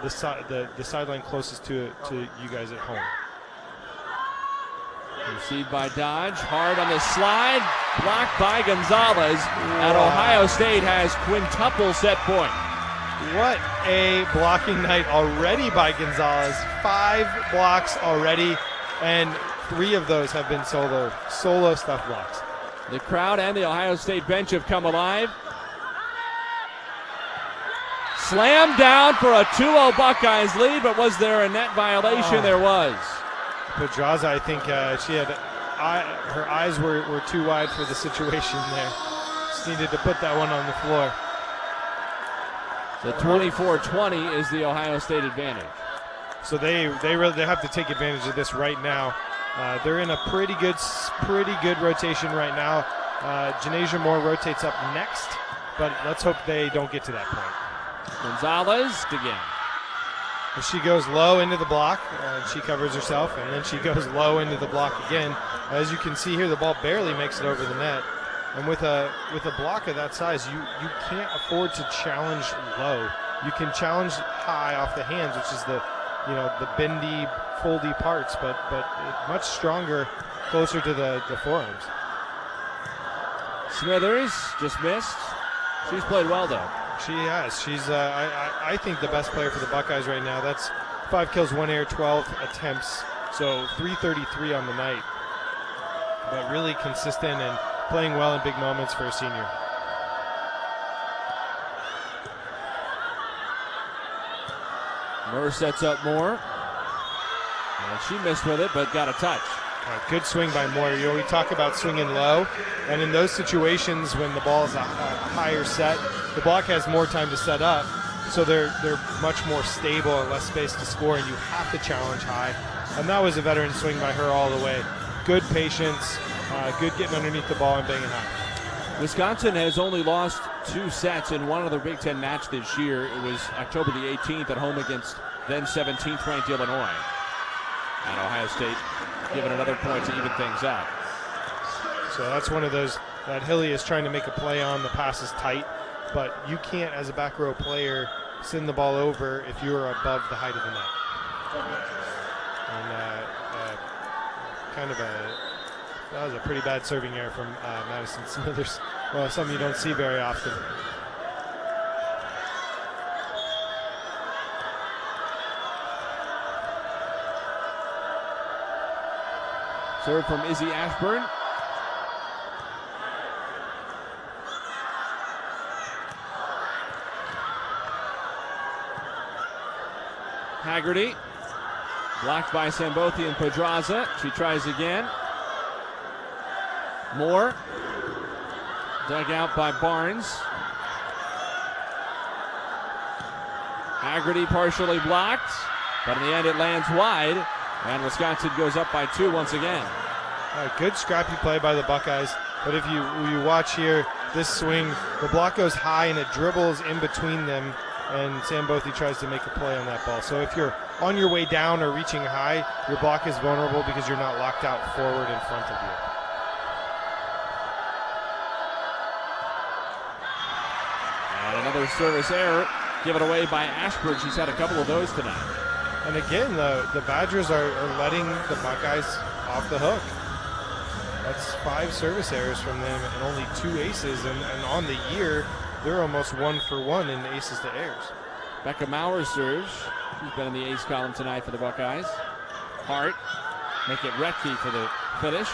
the sideline closest to you guys at home.
Received by Dodge, hard on the slide, blocked by Gonzalez, and Ohio State has quintuple set point.
What a blocking night already by Gonzalez. 5 blocks already, and 3 of those have been solo stuff blocks.
The crowd and the Ohio State bench have come alive. Slammed down for a 2-0 Buckeyes lead, but was there a net violation? There was.
Pedraza, I think she had her eyes were too wide for the situation there. Just needed to put that one on the floor.
So 24-20 is the Ohio State advantage.
So they have to take advantage of this right now. They're in a pretty good rotation right now. Janasia Moore rotates up next, but let's hope they don't get to that point.
Gonzalez again.
She goes low into the block, she covers herself, and then she goes low into the block again. As you can see here, the ball barely makes it over the net. And with a block of that size, you can't afford to challenge low. You can challenge high off the hands, which is the bendy, foldy parts, but much stronger closer to the forearms.
Smithers just missed. She's played well though.
She has. She's, I think, the best player for the Buckeyes right now. That's 5 kills, 1 air, 12 attempts. So 333 on the night. But really consistent and playing well in big moments for a senior.
Murr sets up Moore. And she missed with it, but got a touch.
Good swing by Moore. You know, we talk about swinging low, and in those situations when the ball is a higher set, the block has more time to set up, so they're much more stable and less space to score, and you have to challenge high. And that was a veteran swing by her all the way. Good patience, good getting underneath the ball and banging high.
Wisconsin has only lost 2 sets in one other Big Ten match this year. It was October the 18th at home against then 17th ranked Illinois. And Ohio State giving another point to even things up.
So that's one of those that Hilly is trying to make a play on. The pass is tight, but you can't, as a back row player, send the ball over if you are above the height of the net. And that was a pretty bad serving error from Madison Smithers. Well, something you don't see very often.
Serve from Izzy Ashburn. Haggerty. Blocked by Sambothi and Pedraza. She tries again. Moore. Dug out by Barnes. Haggerty partially blocked, but in the end it lands wide. And Wisconsin goes up by 2 once again.
Good scrappy play by the Buckeyes. But if you watch here, this swing, the block goes high and it dribbles in between them. And Sambothi tries to make a play on that ball. So if you're on your way down or reaching high, your block is vulnerable because you're not locked out forward in front of you.
And another service error given away by Ashburn. She's had a couple of those tonight.
And again, the Badgers are letting the Buckeyes off the hook. That's 5 service errors from them and only 2 aces. And on the year, they're almost 1 for 1 in aces to airs.
Becca Maurer serves. She's been in the ace column tonight for the Buckeyes. Hart, make it Retke for the finish.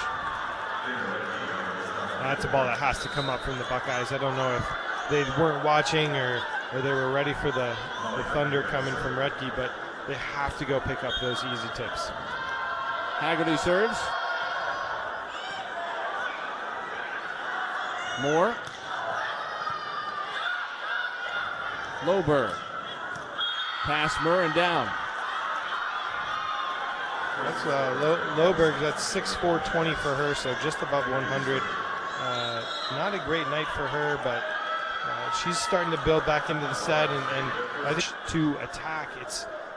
That's a ball that has to come up from the Buckeyes. I don't know if they weren't watching or they were ready for the thunder coming from Retke, but they have to go pick up those easy tips.
Haggerty serves. Moore. Loberg. Pass Murr and down.
That's Loberg. That's 6'4", for her, so just above 100. Not a great night for her, but she's starting to build back into the set, and I think to attack,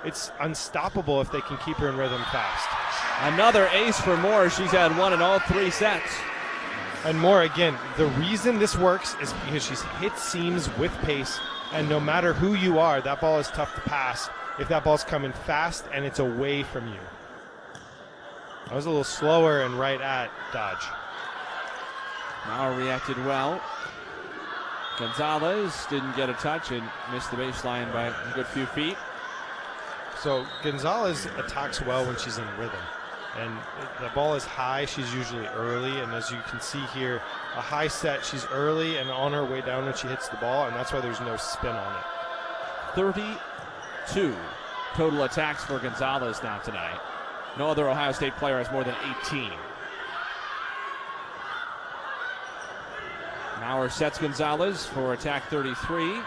it's unstoppable if they can keep her in rhythm fast.
Another ace for Moore. She's had 1 in all 3 sets.
And Moore, again, the reason this works is because she's hit seams with pace, and no matter who you are, that ball is tough to pass if that ball's coming fast and it's away from you. I was a little slower and right at Dodge.
Maurer reacted well. Gonzalez didn't get a touch and missed the baseline by a good few feet.
So Gonzalez attacks well when she's in rhythm. And the ball is high, she's usually early. And as you can see here, a high set, she's early and on her way down when she hits the ball, and that's why there's no spin on it.
32 total attacks for Gonzalez now tonight. No other Ohio State player has more than 18. Maurer sets Gonzalez for attack 33.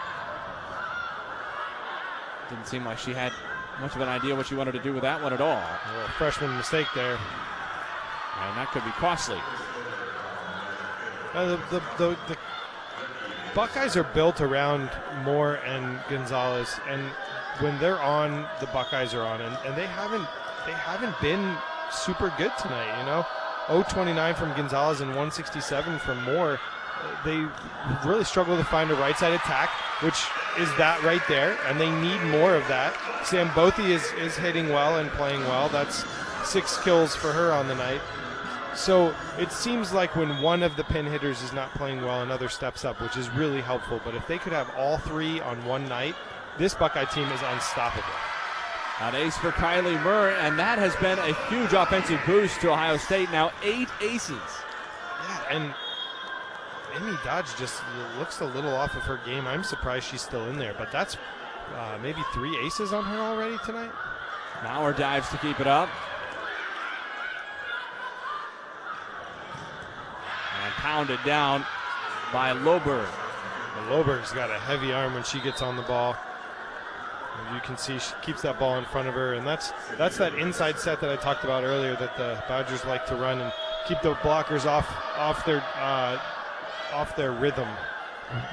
Didn't seem like she had much of an idea what she wanted to do with that one at all.
A little freshman mistake there.
And that could be costly.
The Buckeyes are built around Moore and Gonzalez, and when they're on, the Buckeyes are on, and they haven't been super good tonight, you know. 0-29 from Gonzalez and 167 from Moore. They really struggle to find a right side attack, which is that right there, and they need more of that. Sambothi is hitting well and playing well. That's 6 kills for her on the night. So it seems like when one of the pin hitters is not playing well, another steps up, which is really helpful. But if they could have all three on one night, this Buckeye team is unstoppable.
An ace for Kylie Murr, and that has been a huge offensive boost to Ohio State. Now 8 aces.
Yeah, and Amy Dodge just looks a little off of her game. I'm surprised she's still in there, but that's maybe 3 aces on her already tonight.
Mauer dives to keep it up. And pounded down by Loberg.
Loberg's got a heavy arm when she gets on the ball. As you can see, she keeps that ball in front of her, and that's that inside set that I talked about earlier that the Badgers like to run and keep the blockers off their rhythm,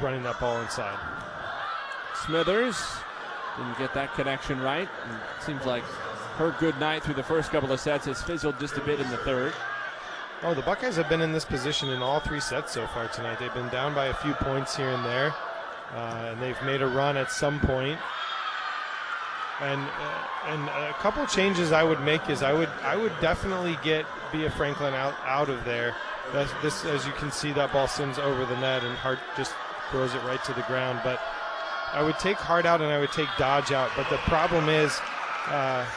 running that ball inside.
Smithers didn't get that connection right. And it seems like her good night through the first couple of sets has fizzled just a bit in the third.
Oh, the Buckeyes have been in this position in all 3 sets so far tonight. They've been down by a few points here and there, and they've made a run at some point. And a couple changes I would make is I would definitely get Bia Franklin out of there. This, as you can see, that ball sends over the net and Hart just throws it right to the ground. But I would take Hart out and I would take Dodge out. But the problem is, I'd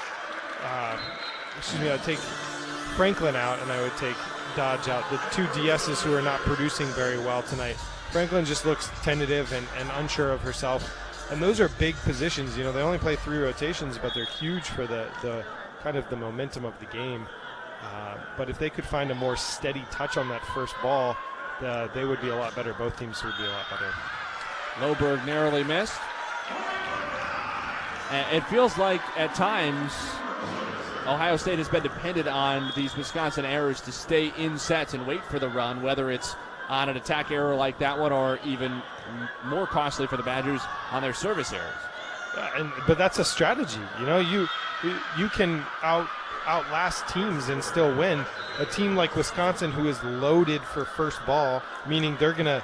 take Franklin out and I would take Dodge out. The 2 DSs who are not producing very well tonight. Franklin just looks tentative and unsure of herself. And those are big positions. You know, they only play 3 rotations, but they're huge for the kind of the momentum of the game. But if they could find a more steady touch on that first ball, they would be a lot better. Both teams would be a lot better.
Loberg narrowly missed. And it feels like at times Ohio State has been dependent on these Wisconsin errors to stay in sets and wait for the run, whether it's on an attack error like that one or even more costly for the Badgers on their service errors.
But that's a strategy. You know, you can outlast teams and still win. A team like Wisconsin, who is loaded for first ball, meaning they're gonna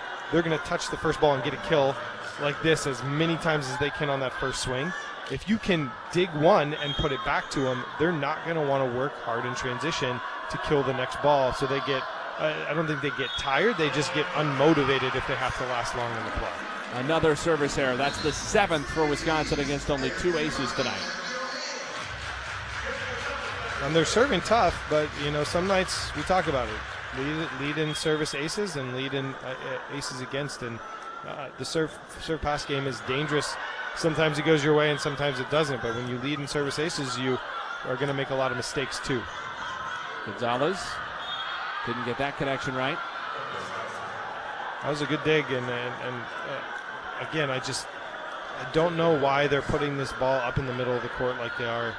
touch the first ball and get a kill like this as many times as they can on that first swing. If you can dig one and put it back to them, they're not going to want to work hard in transition to kill the next ball. So they get, I don't think they get tired. They just get unmotivated if they have to last long in the play.
Another service error. That's the 7th for Wisconsin against only 2 aces tonight.
And they're serving tough, but, you know, some nights we talk about it. Lead in service aces and lead in aces against. And the serve pass game is dangerous. Sometimes it goes your way and sometimes it doesn't. But when you lead in service aces, you are going to make a lot of mistakes too.
Gonzalez didn't get that connection right.
That was a good dig. And again, I don't know why they're putting this ball up in the middle of the court like they are.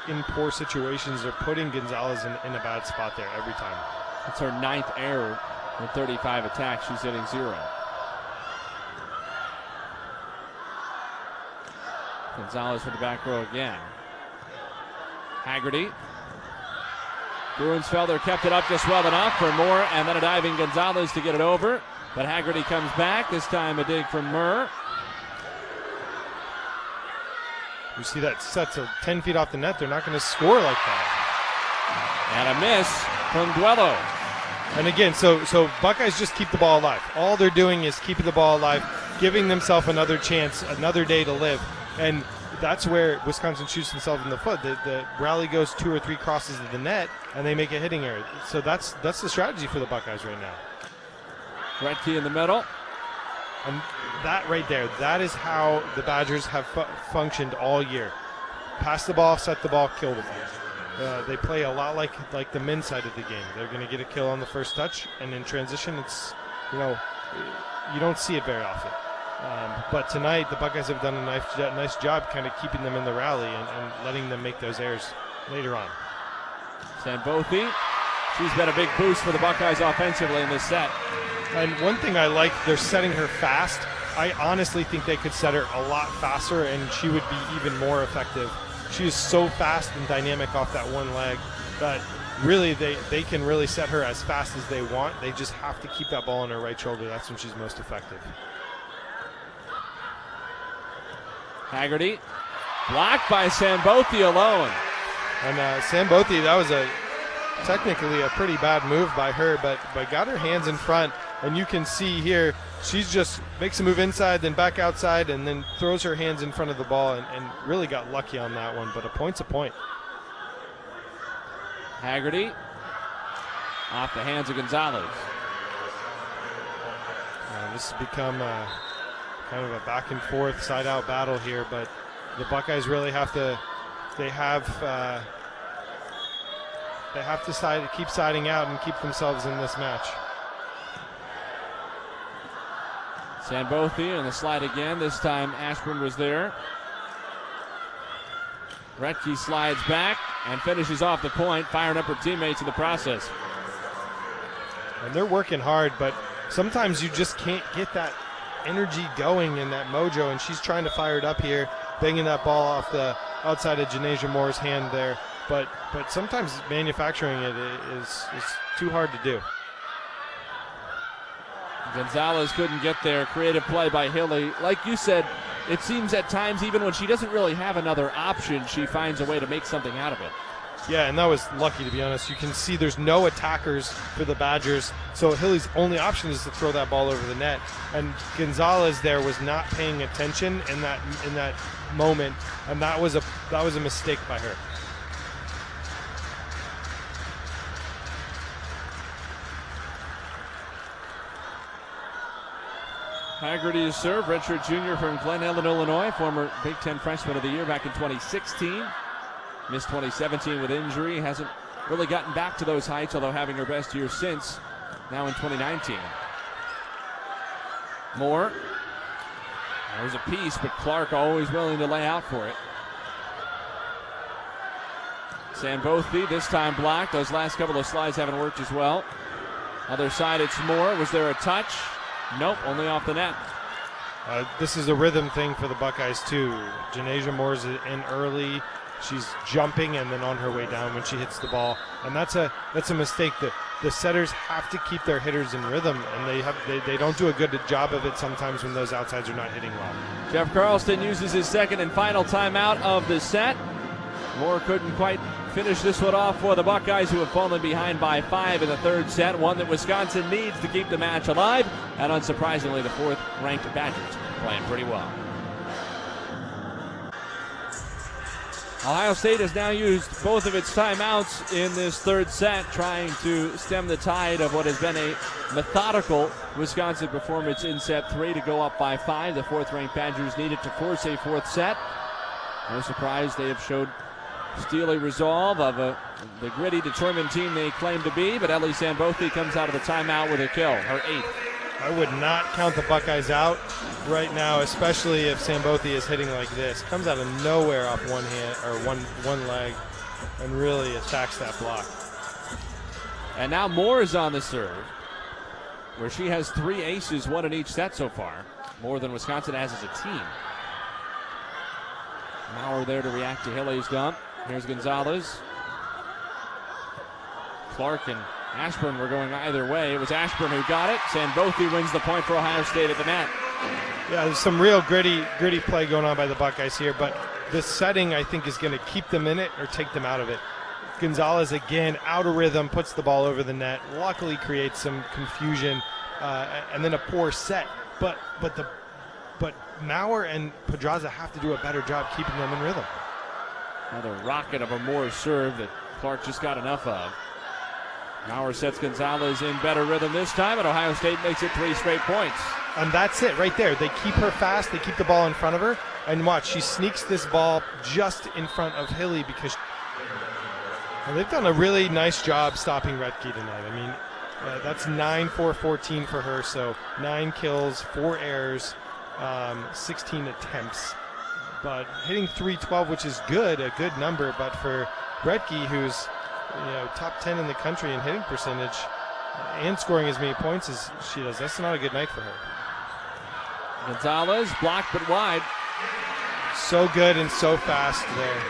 In poor situations, they're putting Gonzalez in a bad spot there every time.
It's her 9th error in 35 attacks. She's hitting 0. Gonzalez for the back row again. Haggerty. Gruensfelder kept it up just well enough for Moore, and then a diving Gonzalez to get it over. But Haggerty comes back. This time a dig from Murr.
You see that sets of 10 feet off the net. They're not going to score like that.
And a miss from Duello.
And again, so Buckeyes just keep the ball alive. All they're doing is keeping the ball alive, giving themselves another chance, another day to live. And that's where Wisconsin shoots themselves in the foot. The rally goes 2 or 3 crosses of the net, and they make a hitting error. So that's the strategy for the Buckeyes right now.
Retke in the middle.
And that right there, that is how the Badgers have functioned all year. Pass the ball, set the ball, kill the ball. They play a lot like the men's side of the game. They're going to get a kill on the first touch, and in transition, it's, you know, you don't see it very often. But tonight, the Buckeyes have done a nice job kind of keeping them in the rally and letting them make those errors later on.
Sambothi, she's been a big boost for the Buckeyes offensively in this set.
And one thing I like, they're setting her fast. I honestly think they could set her a lot faster, and she would be even more effective. She is so fast and dynamic off that one leg that really they can really set her as fast as they want. They just have to keep that ball on her right shoulder. That's when she's most effective.
Haggerty blocked by Sambothi alone.
And Sambothi, that was a technically a pretty bad move by her, but got her hands in front, and you can see here she's just makes a move inside, then back outside, and then throws her hands in front of the ball, and really got lucky on that one. But a point's a point.
Haggerty off the hands of Gonzalez.
This has become kind of a back and forth, side out battle here, but the Buckeyes really have to. They have to keep siding out and keep themselves in this match.
Sambothy on the slide again. This time Ashburn was there. Retke slides back and finishes off the point, firing up her teammates in the process.
And they're working hard, but sometimes you just can't get that energy going and that mojo, and she's trying to fire it up here, banging that ball off the outside of Janasia Moore's hand there. But sometimes manufacturing it is too hard to do.
Gonzalez couldn't get there. Creative play by Hilly. Like you said, it seems at times, even when she doesn't really have another option, she finds a way to make something out of it.
Yeah, and that was lucky, to be honest. You can see there's no attackers for the Badgers, so Hilly's only option is to throw that ball over the net. And Gonzalez there was not paying attention in that moment, and that was a mistake by her.
Haggerty is served, redshirt junior from Glen Ellen, Illinois, former Big Ten Freshman of the Year back in 2016. Missed 2017 with injury, hasn't really gotten back to those heights, although having her best year since, now in 2019. Moore. There's a piece, but Clark always willing to lay out for it. Sambothy, this time blocked. Those last couple of slides haven't worked as well. Other side, it's Moore. Was there a touch? Nope, only off the net.
This is a rhythm thing for the Buckeyes, too. Janasia Moore's in early. She's jumping and then on her way down when she hits the ball. And that's a mistake. The setters have to keep their hitters in rhythm, and they don't do a good job of it sometimes when those outsides are not hitting well.
Jeff Carlston uses his second and final timeout of the set. Moore couldn't quite finish this one off for the Buckeyes, who have fallen behind by 5 in the third set, one that Wisconsin needs to keep the match alive. And unsurprisingly, the fourth-ranked Badgers playing pretty well. Ohio State has now used both of its timeouts in this third set, trying to stem the tide of what has been a methodical Wisconsin performance in set 3 to go up by 5. The fourth-ranked Badgers needed to force a fourth set. No surprise, they have showed steely resolve of the gritty, determined team they claim to be, but Ellie Sambothy comes out of the timeout with a kill, her 8th.
I would not count the Buckeyes out right now, especially if Sambothy is hitting like this. Comes out of nowhere off one hand or one leg and really attacks that block.
And now Moore is on the serve, where she has 3 aces, 1 in each set so far, more than Wisconsin has as a team. Maurer there to react to Hilly's dump. Here's Gonzalez. Clark and Ashburn were going either way. It was Ashburn who got it. Sambothy wins the point for Ohio State at the net.
Yeah, there's some real gritty play going on by the Buckeyes here, but this setting, I think, is going to keep them in it or take them out of it. Gonzalez, again, out of rhythm, puts the ball over the net, luckily creates some confusion, and then a poor set. But Maurer and Pedraza have to do a better job keeping them in rhythm.
Another rocket of a Moore serve that Clark just got enough of. Maurer sets Gonzalez in better rhythm this time, and Ohio State makes it 3 straight points.
And that's it right there. They keep her fast. They keep the ball in front of her. And watch, she sneaks this ball just in front of Hilly because they've done a really nice job stopping Retke tonight. I mean, that's 9-4-14 for her. So 9 kills, 4 errors, 16 attempts. But hitting .312, which is good, a good number. But for Retke, who's top 10 in the country in hitting percentage and scoring as many points as she does, that's not a good night for her.
Gonzalez blocked but wide.
So good and so fast there.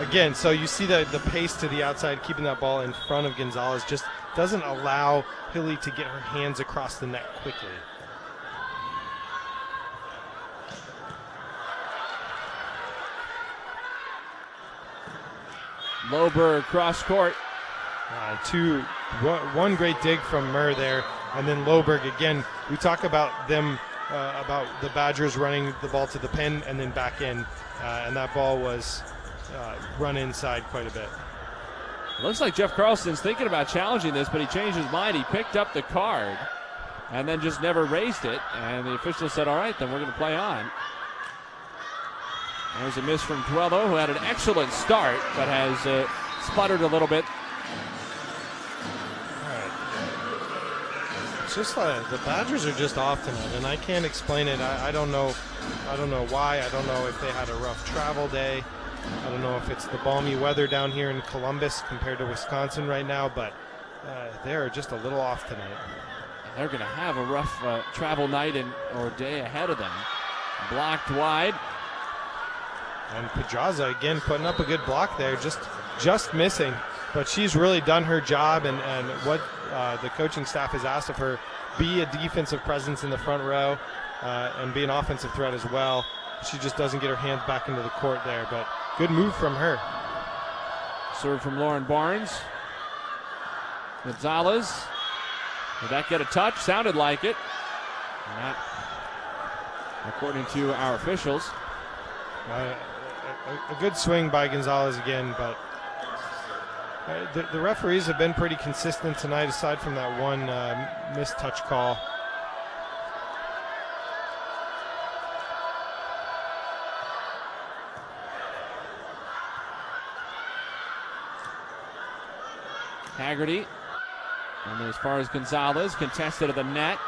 Again, so you see the pace to the outside, keeping that ball in front of Gonzalez just doesn't allow Hilly to get her hands across the net quickly.
Lober cross court.
One great dig from Murr there, and then Loberg again. We talk about them, about the Badgers running the ball to the pin and then back in, and that ball was run inside quite a bit.
Looks like Jeff Carlson's thinking about challenging this, but he changed his mind. He picked up the card and then just never raised it, and the official said, all right, then we're going to play on. There's a miss from Duello, who had an excellent start, but has sputtered a little bit.
It's just the Badgers are just off tonight, and I can't explain it. I don't know why. I don't know if they had a rough travel day. I don't know if it's the balmy weather down here in Columbus compared to Wisconsin right now, but they're just a little off tonight.
They're going to have a rough travel night or day ahead of them. Blocked wide.
And Pedraza again putting up a good block there, just missing. But she's really done her job, and what the coaching staff has asked of her, be a defensive presence in the front row and be an offensive threat as well. She just doesn't get her hands back into the court there, but good move from her.
Serve from Lauren Barnes. Gonzalez. Did that get a touch? Sounded like it. Not according to our officials.
A good swing by Gonzalez again, but the referees have been pretty consistent tonight, aside from that one missed touch call.
Haggerty. And as far as Gonzalez, contested at the net.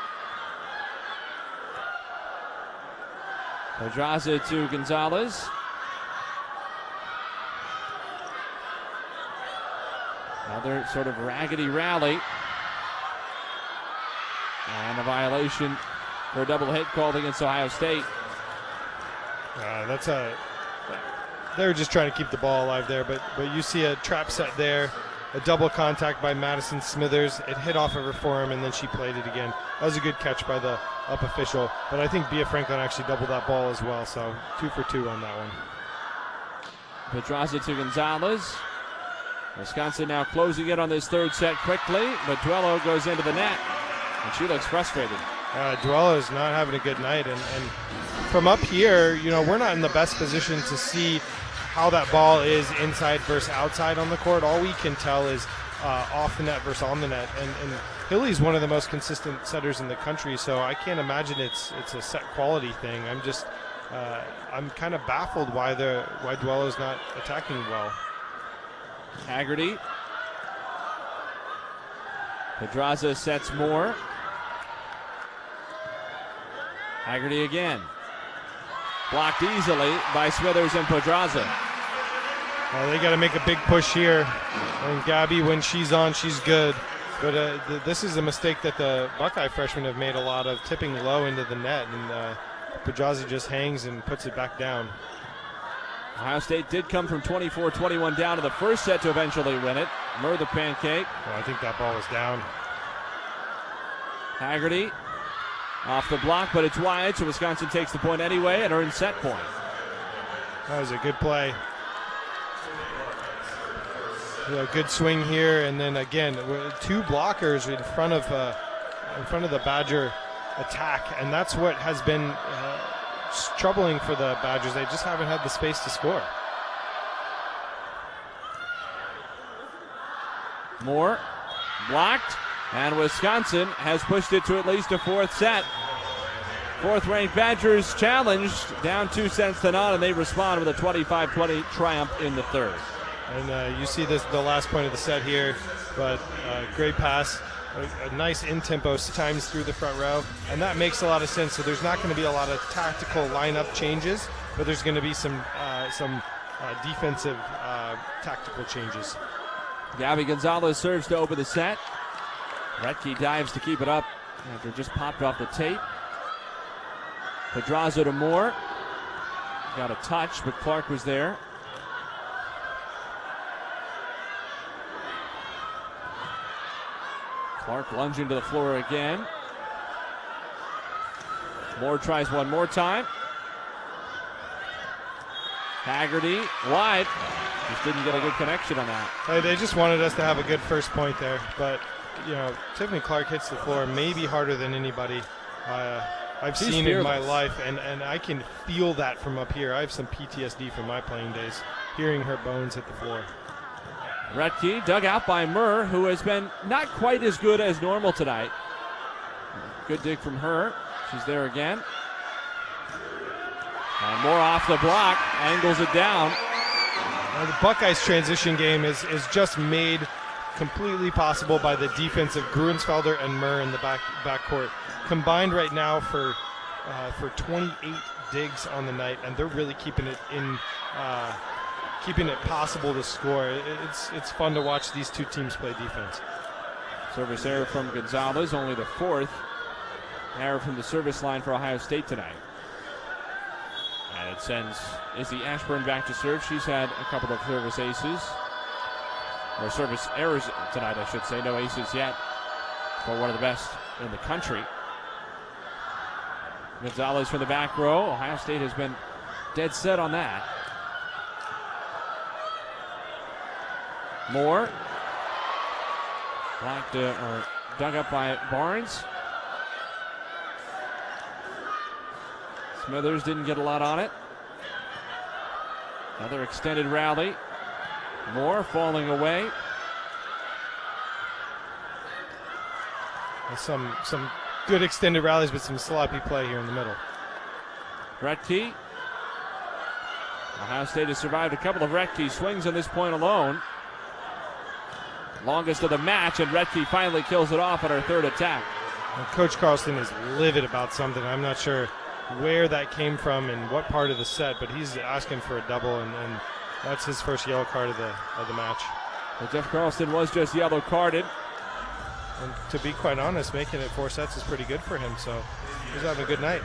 Pedraza to Gonzalez. Another sort of raggedy rally. And a violation for a double hit called against Ohio State.
They're just trying to keep the ball alive there, but you see a trap set there. A double contact by Madison Smithers. It hit off of her forearm, and then she played it again. That was a good catch by the up official. But I think Bia Franklin actually doubled that ball as well, so 2 for 2 on that one.
Pedraza to Gonzalez. Wisconsin now closing it on this third set quickly, but Duello goes into the net, and she looks frustrated.
Duello is not having a good night, and from up here, we're not in the best position to see how that ball is inside versus outside on the court. All we can tell is off the net versus on the net. And Hilly's one of the most consistent setters in the country, so I can't imagine it's a set quality thing. I'm kind of baffled why Duello's not attacking well.
Haggerty. Pedraza sets more. Haggerty again. Blocked easily by Smithers and Pedraza.
They got to make a big push here. And Gabby, when she's on, she's good. But this is a mistake that the Buckeye freshmen have made a lot of, tipping low into the net. And Pedraza just hangs and puts it back down.
Ohio State did come from 24-21 down to the first set to eventually win it. Murr the pancake.
Well, I think that ball was down.
Haggerty off the block, but it's wide, so Wisconsin takes the point anyway and earns set point.
That was a good play. Good swing here, and then again, 2 blockers in front of the Badger attack, and that's what has been troubling for the Badgers. They just haven't had the space to score.
Moore blocked, and Wisconsin has pushed it to at least a 4th set. 4th-ranked Badgers challenged, down 2 sets to none, and they respond with a 25-20 triumph in the 3rd.
And you see this, the last point of the set here, but great pass, a nice in-tempo times through the front row, and that makes a lot of sense. So there's not going to be a lot of tactical lineup changes, but there's going to be some defensive tactical changes.
Gabby Gonzalez serves to open the set. Retke dives to keep it up after just popped off the tape. Pedraza to Moore. Got a touch, but Clark was there. Clark lunging to the floor again. Moore tries one more time. Haggerty wide. Just didn't get a good connection on that.
Hey, they just wanted us to have a good first point there, but Tiffany Clark hits the floor maybe harder than anybody I've seen in my life, and I can feel that from up here. I have some PTSD from my playing days, hearing her bones hit the floor.
Retke dug out by Murr, who has been not quite as good as normal tonight. Good dig from her. She's there again. And more off the block, angles it down.
Now the Buckeyes transition game is just made completely possible by the defense of Gruensfelder and Murr in the backcourt. Combined right now for 28 digs on the night, and they're really keeping it possible to score. It's fun to watch these two teams play defense.
Service error from Gonzalez, only the fourth error from the service line for Ohio State tonight. And it sends Izzy Ashburn back to serve. She's had a couple of service aces, or service errors tonight, I should say. No aces yet for one of the best in the country. Gonzalez from the back row. Ohio State has been dead set on that. Moore. Blocked or dug up by Barnes. Smithers didn't get a lot on it. Another extended rally. Moore falling away.
Some good extended rallies, but some sloppy play here in the middle.
Retke. Ohio State has survived a couple of Retke swings on this point alone. Longest of the match, and Retke finally kills it off on her third attack.
Well, Coach Carlson is livid about something. I'm not sure where that came from and what part of the set, but he's asking for a double, and that's his first yellow card of the match.
Well, Jeff Carlson was just yellow carded.
And to be quite honest, making it 4 sets is pretty good for him, so he's having a good night.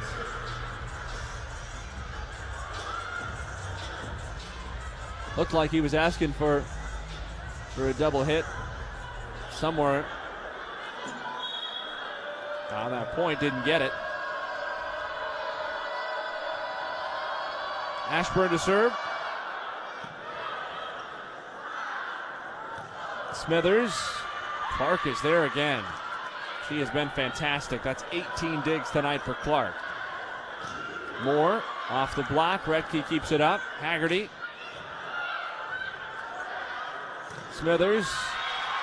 Looked like he was asking for a double hit somewhere on that point, didn't get it. Ashburn to serve. Smithers. Clark is there again. She has been fantastic. That's 18 digs tonight for Clark. Moore off the block. Retke keeps it up. Haggerty. Smithers.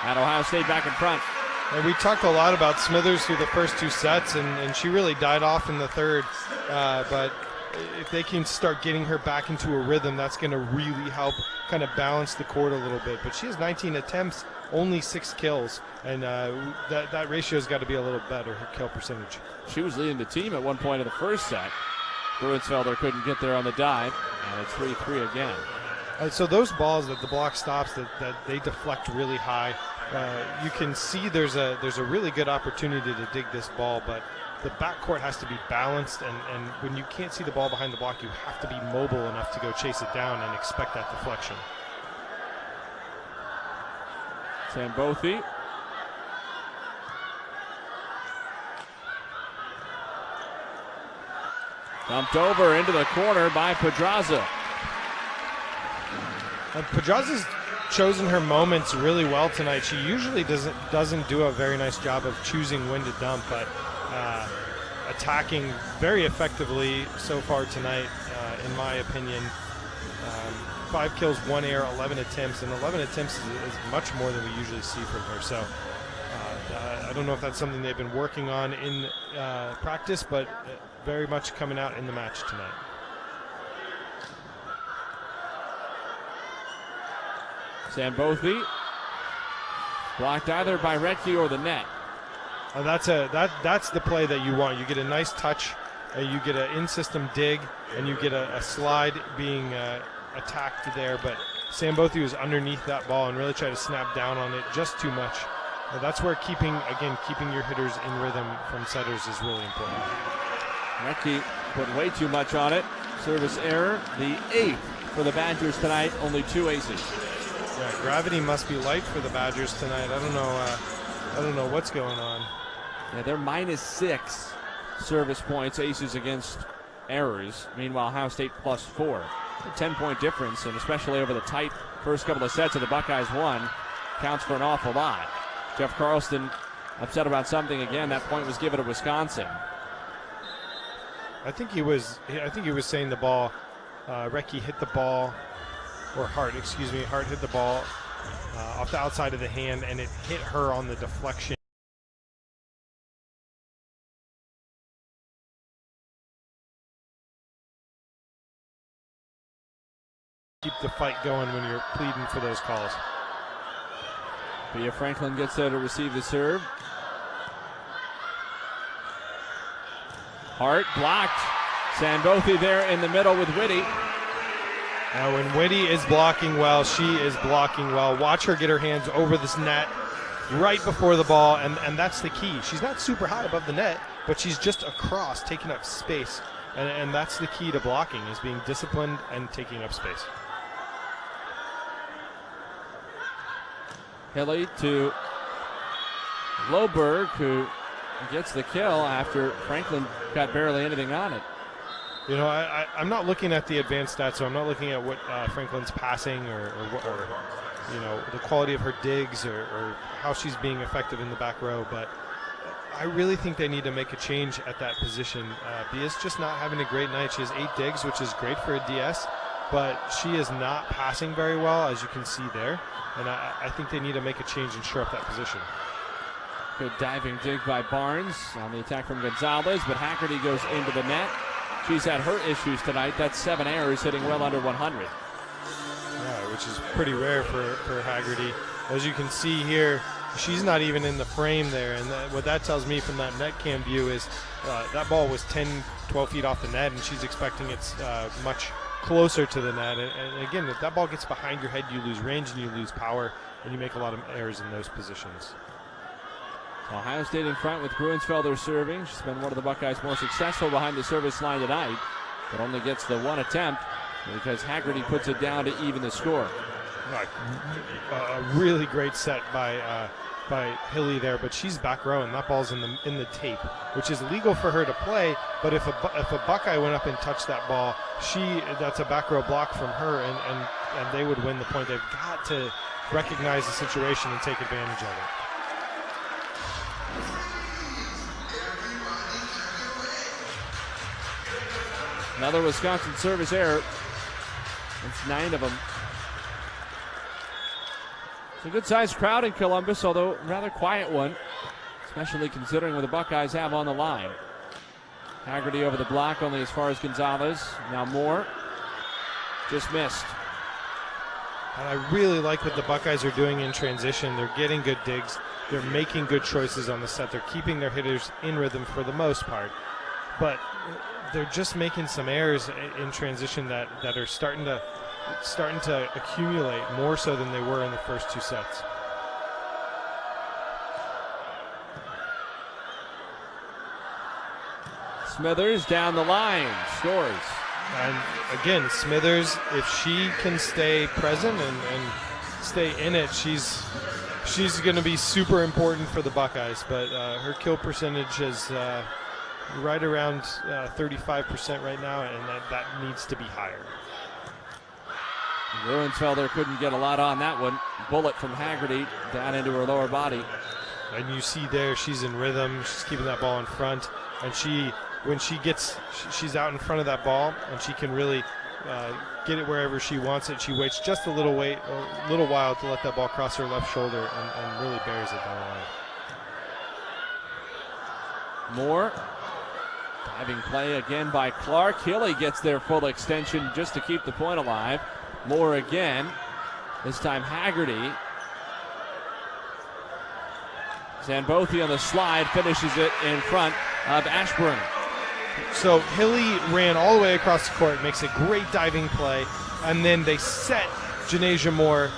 And Ohio State back in front.
And we talked a lot about Smithers through the first 2 sets, and she really died off in the third. But if they can start getting her back into a rhythm, that's going to really help kind of balance the court a little bit. But she has 19 attempts, only 6 kills, and that ratio's got to be a little better, her kill percentage.
She was leading the team at one point in the first set. Gruensfelder couldn't get there on the dive, and it's 3-3 again.
So those balls that the block stops, that they deflect really high, you can see there's a really good opportunity to dig this ball, but the backcourt has to be balanced, and when you can't see the ball behind the block, you have to be mobile enough to go chase it down and expect that deflection.
Sambothy. Dumped over into the corner by Pedraza.
Pedraza's chosen her moments really well tonight. She usually doesn't do a very nice job of choosing when to dump, but attacking very effectively so far tonight, in my opinion. 5 kills, 1 air, 11 attempts, and 11 attempts is much more than we usually see from her. So I don't know if that's something they've been working on in practice, but very much coming out in the match tonight.
Sambothy blocked either by Retke or the net.
That's the play that you want. You get a nice touch, you get an in-system dig, and you get a slide being attacked there. But Sambothy was underneath that ball and really tried to snap down on it just too much. That's where keeping your hitters in rhythm from setters is really important.
Retke put way too much on it. Service error, the 8th for the Badgers tonight. Only 2 aces.
Yeah, gravity must be light for the Badgers tonight. I don't know what's going on.
Yeah, they're -6 service points, aces against errors. Meanwhile, Ohio State +4. A 10-point difference, and especially over the tight first couple of sets that the Buckeyes won, counts for an awful lot. Jeff Carlston upset about something again. That point was given to Wisconsin.
I think he was saying the ball. Recky hit the ball, or Hart hit the ball off the outside of the hand, and it hit her on the deflection. Keep the fight going when you're pleading for those calls.
Bia Franklin gets there to receive the serve. Hart blocked. Sambothi there in the middle with Whitty.
Now when Whitty is blocking well, she is blocking well. Watch her get her hands over this net right before the ball, and that's the key. She's not super high above the net, but she's just across, taking up space. And that's the key to blocking, is being disciplined and taking up space.
Hilly to Loberg, who gets the kill after Franklin got barely anything on it.
You know, I'm not looking at the advanced stats, so I'm not looking at what Franklin's passing or you know, the quality of her digs or how she's being effective in the back row, but I really think they need to make a change at that position. Bia's just not having a great night. She has 8 digs, which is great for a DS, but she is not passing very well, as you can see there, and I think they need to make a change and shore up that position.
Good diving dig by Barnes on the attack from Gonzalez, but Haggerty goes into the net. She's had her issues tonight. That's 7 errors, hitting well under 100.
Yeah, which is pretty rare for Haggerty. As you can see here, she's not even in the frame there, and what that tells me from that net cam view is that ball was 10, 12 feet off the net, and she's expecting it's much closer to the net. And again, if that ball gets behind your head, you lose range and you lose power, and you make a lot of errors in those positions.
Ohio State in front with Gruensfelder serving. She's been one of the Buckeyes more successful behind the service line tonight, but only gets the one attempt because Haggerty puts it down to even the score.
A really great set by Hilly there, but she's back row, and that ball's in the tape, which is legal for her to play. But if a Buckeye went up and touched that ball, that's a back row block from her, and they would win the point. They've got to recognize the situation and take advantage of it.
Another Wisconsin service error. That's 9 of them. It's a good-sized crowd in Columbus, although a rather quiet one, especially considering what the Buckeyes have on the line. Haggerty over the block, only as far as Gonzalez. Now Moore. Just missed.
And I really like what the Buckeyes are doing in transition. They're getting good digs. They're making good choices on the set. They're keeping their hitters in rhythm for the most part. But they're just making some errors in transition that are starting to accumulate more so than they were in the first 2 sets.
Smithers down the line, scores.
And again, Smithers, if she can stay present and stay in it, she's going to be super important for the Buckeyes. But her kill percentage is right around 35% right now, and that needs to be higher.
Gruensfelder couldn't get a lot on that one. Bullet from Haggerty down into her lower body.
And you see there, she's in rhythm. She's keeping that ball in front, and when she's out in front of that ball, and she can really get it wherever she wants it. She waits just a little while to let that ball cross her left shoulder and really buries it down the line.
Moore. Diving play again by Clark. Hilly gets their full extension just to keep the point alive. Moore again. This time Haggerty. Sambothi on the slide finishes it in front of Ashburn.
So Hilly ran all the way across the court, makes a great diving play, and then they set Janasia Moore,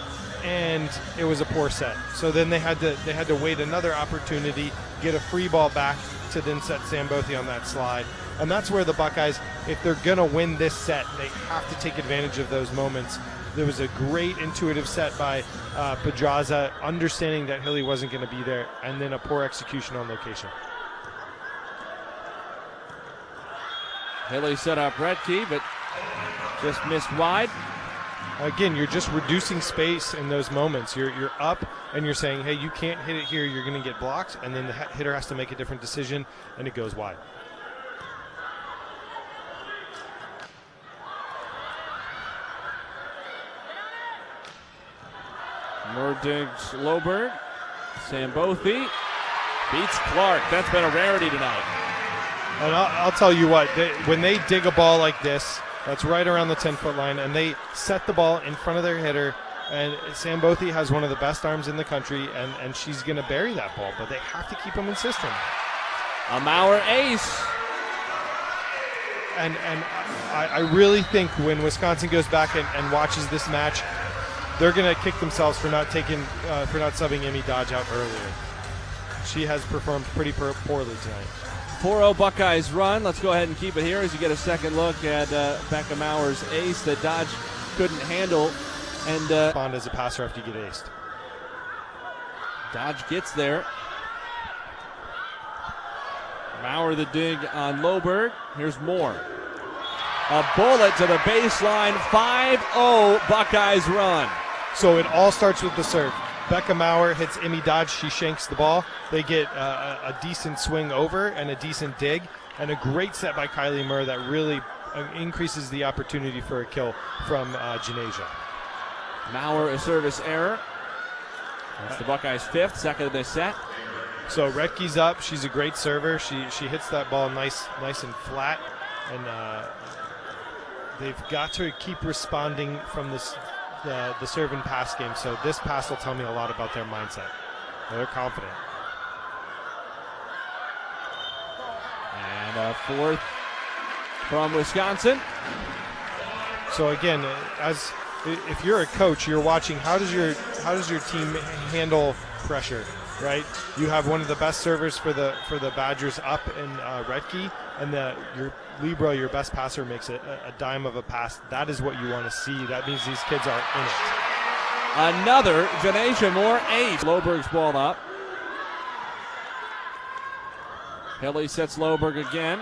and it was a poor set. So then they had to wait another opportunity, get a free ball back to then set Sambothi on that slide. And that's where the Buckeyes, if they're going to win this set, they have to take advantage of those moments. There was a great intuitive set by Pedraza, understanding that Hilly wasn't going to be there, and then a poor execution on location.
Hilly set up Redkey, but Just missed wide.
Again, you're just reducing space in those moments. You're up and you're saying, hey, you can't hit it here. You're going to get blocked. And then the hitter has to make a different decision, and it goes wide.
Moore digs Loberg. Sambothi beats Clark. That's been a rarity tonight.
And I'll tell you what, when they dig a ball like this, that's right around the 10-foot line, and they set the ball in front of their hitter, and Sambothi has one of the best arms in the country, and she's going to bury that ball, but they have to keep them insistent.
A Maurer ace.
And I really think when Wisconsin goes back and watches this match, they're going to kick themselves for not subbing Amy Dodge out earlier. She has performed pretty poorly tonight.
4-0 Buckeyes run. Let's go ahead and keep it here as you get a second look at Becca Maurer's ace that Dodge couldn't handle. And
respond as a passer after you get aced.
Dodge gets there. Maurer the dig on Loberg. Here's Moore. A bullet to the baseline. 5-0 Buckeyes run.
So it all starts with the serve. Becca Maurer hits Amy Dodge. She shanks the ball. They get a decent swing over and a decent dig, and a great set by Kylie Murr that really increases the opportunity for a kill from Janasia.
Maurer a service error. That's the Buckeyes' fifth, second of this set.
So Retke's up. She's a great server. She hits that ball nice and flat, and they've got to keep responding from the serve and pass game. So this pass will tell me a lot about their mindset. They're confident.
And a fourth from Wisconsin.
So again, if you're a coach, you're watching how does your team handle pressure, right? You have one of the best servers for the Badgers up in Retke, and your libero, your best passer, makes it a dime of a pass. That is what you want to see. That means these kids are in it.
Another Janasia Moore ace. Loberg's ball up. Hilly sets Loberg again.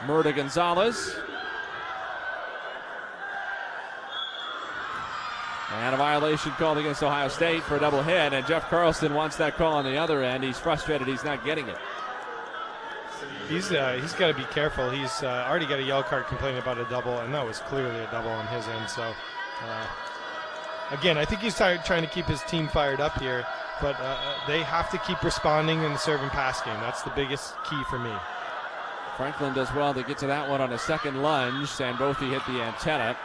Murda Gonzalez. And a violation called against Ohio State for a double hit, and Jeff Carlston wants that call on the other end. He's frustrated he's not getting it.
He's got to be careful. He's already got a yellow card complaining about a double, and that was clearly a double on his end. So, again, I think he's trying to keep his team fired up here, but they have to keep responding in the serve and pass game. That's the biggest key for me.
Franklin does well to get to that one on a second lunge. Sambothi hit the antenna.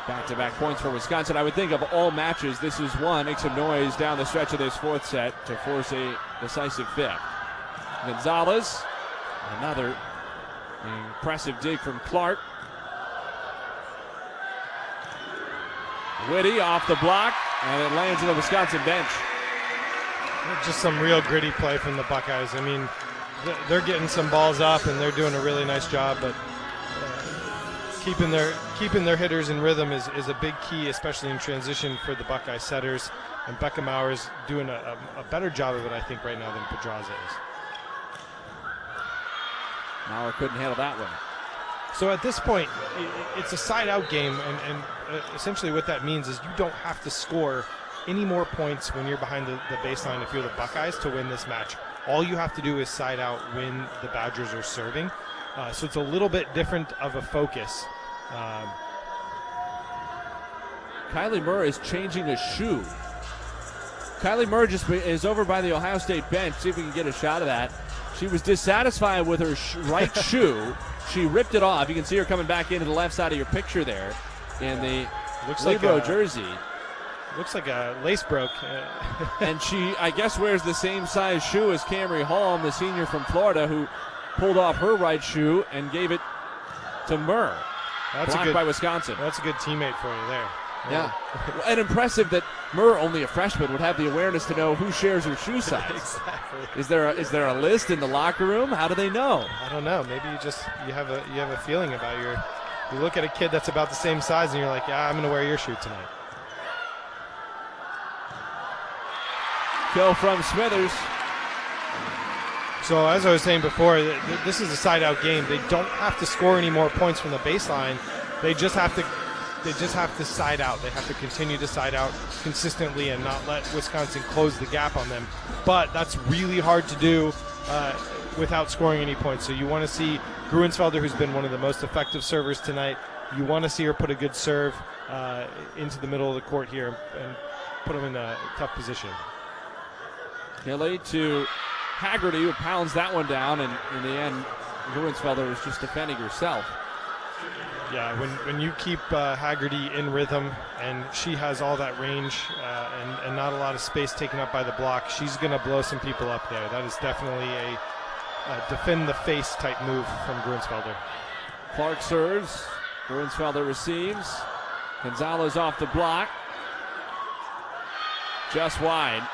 Back-to-back points for Wisconsin. I would think of all matches, this is one. Make some noise down the stretch of this fourth set to force a decisive fifth. Gonzalez, another impressive dig from Clark. Whitty off the block, and it lands in the Wisconsin bench.
Just some real gritty play from the Buckeyes. I mean, they're getting some balls up, and they're doing a really nice job, but keeping their hitters in rhythm is a big key, especially in transition for the Buckeye setters. And Becca Maurer's doing a better job of it, I think, right now than Pedraza is.
Maurer couldn't handle that one.
So at this point, it's a side-out game, and essentially what that means is you don't have to score any more points when you're behind the baseline if you're the Buckeyes to win this match. All you have to do is side out when the Badgers are serving. So it's a little bit different of a focus.
Kylie Murr is changing a shoe. Kylie Murr just is over by the Ohio State bench. See if we can get a shot of that. She was dissatisfied with her right shoe. She ripped it off. You can see her coming back into the left side of your picture there in the libero jersey.
Looks like a lace broke.
And she, I guess, wears the same size shoe as Camry Holm, the senior from Florida, who pulled off her right shoe and gave it to Murr. Blocked by Wisconsin.
That's a good teammate for you there.
Yeah. And impressive that Murr, only a freshman, would have the awareness to know who shares her shoe size.
Exactly.
Is there a list in the locker room? How do they know?
I don't know. Maybe you have a feeling about you look at a kid that's about the same size and you're like, yeah, I'm going to wear your shoe tonight.
Kill from Smithers.
So as I was saying before, this is a side-out game. They don't have to score any more points from the baseline. They just have to side out. They have to continue to side out consistently and not let Wisconsin close the gap on them. But that's really hard to do without scoring any points. So you want to see Gruensfelder, who's been one of the most effective servers tonight, you want to see her put a good serve into the middle of the court here and put them in a tough position.
Hilly to Haggerty, who pounds that one down, and in the end, Gruensfelder was just defending herself.
Yeah, when you keep Haggerty in rhythm and she has all that range and not a lot of space taken up by the block, she's going to blow some people up there. That is definitely a defend the face type move from Gruensfelder.
Clark serves. Gruensfelder receives. Gonzalez off the block. Just wide.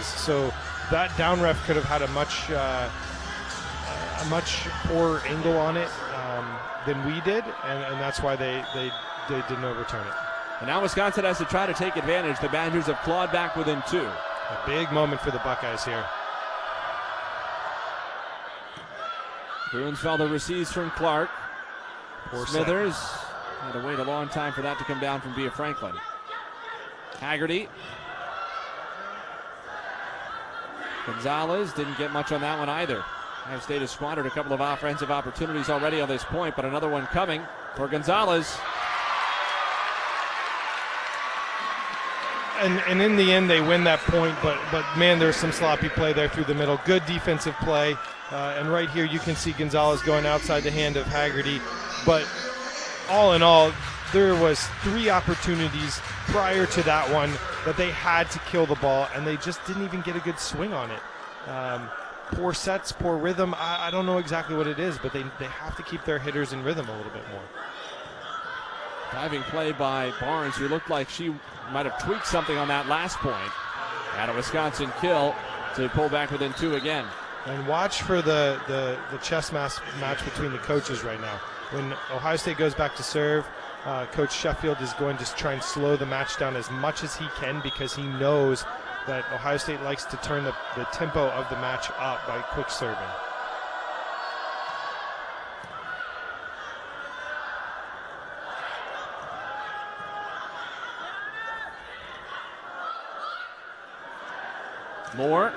So that down ref could have had a much poorer angle on it than we did, and that's why they didn't overturn it.
And now Wisconsin has to try to take advantage. The Badgers have clawed back within 2.
A big moment for the Buckeyes here.
Gruensfelder receives from Clark.
Poor
Smithers had to wait a long time for that to come down from Bea Franklin. Haggerty. Gonzalez didn't get much on that one either. Ohio State has squandered a couple of offensive opportunities already on this point, but another one coming for Gonzalez.
And in the end, they win that point, but man, there's some sloppy play there through the middle. Good defensive play, and right here you can see Gonzalez going outside the hand of Haggerty. But all in all, there was 3 opportunities prior to that one that they had to kill the ball, and they just didn't even get a good swing on it. Poor sets, poor rhythm. I don't know exactly what it is, but they have to keep their hitters in rhythm a little bit more.
Diving play by Barnes, who looked like she might have tweaked something on that last point. Had a Wisconsin kill to pull back within 2 again.
And watch for the chess match between the coaches right now. When Ohio State goes back to serve, Coach Sheffield is going to try and slow the match down as much as he can, because he knows that Ohio State likes to turn the tempo of the match up by quick serving.
Moore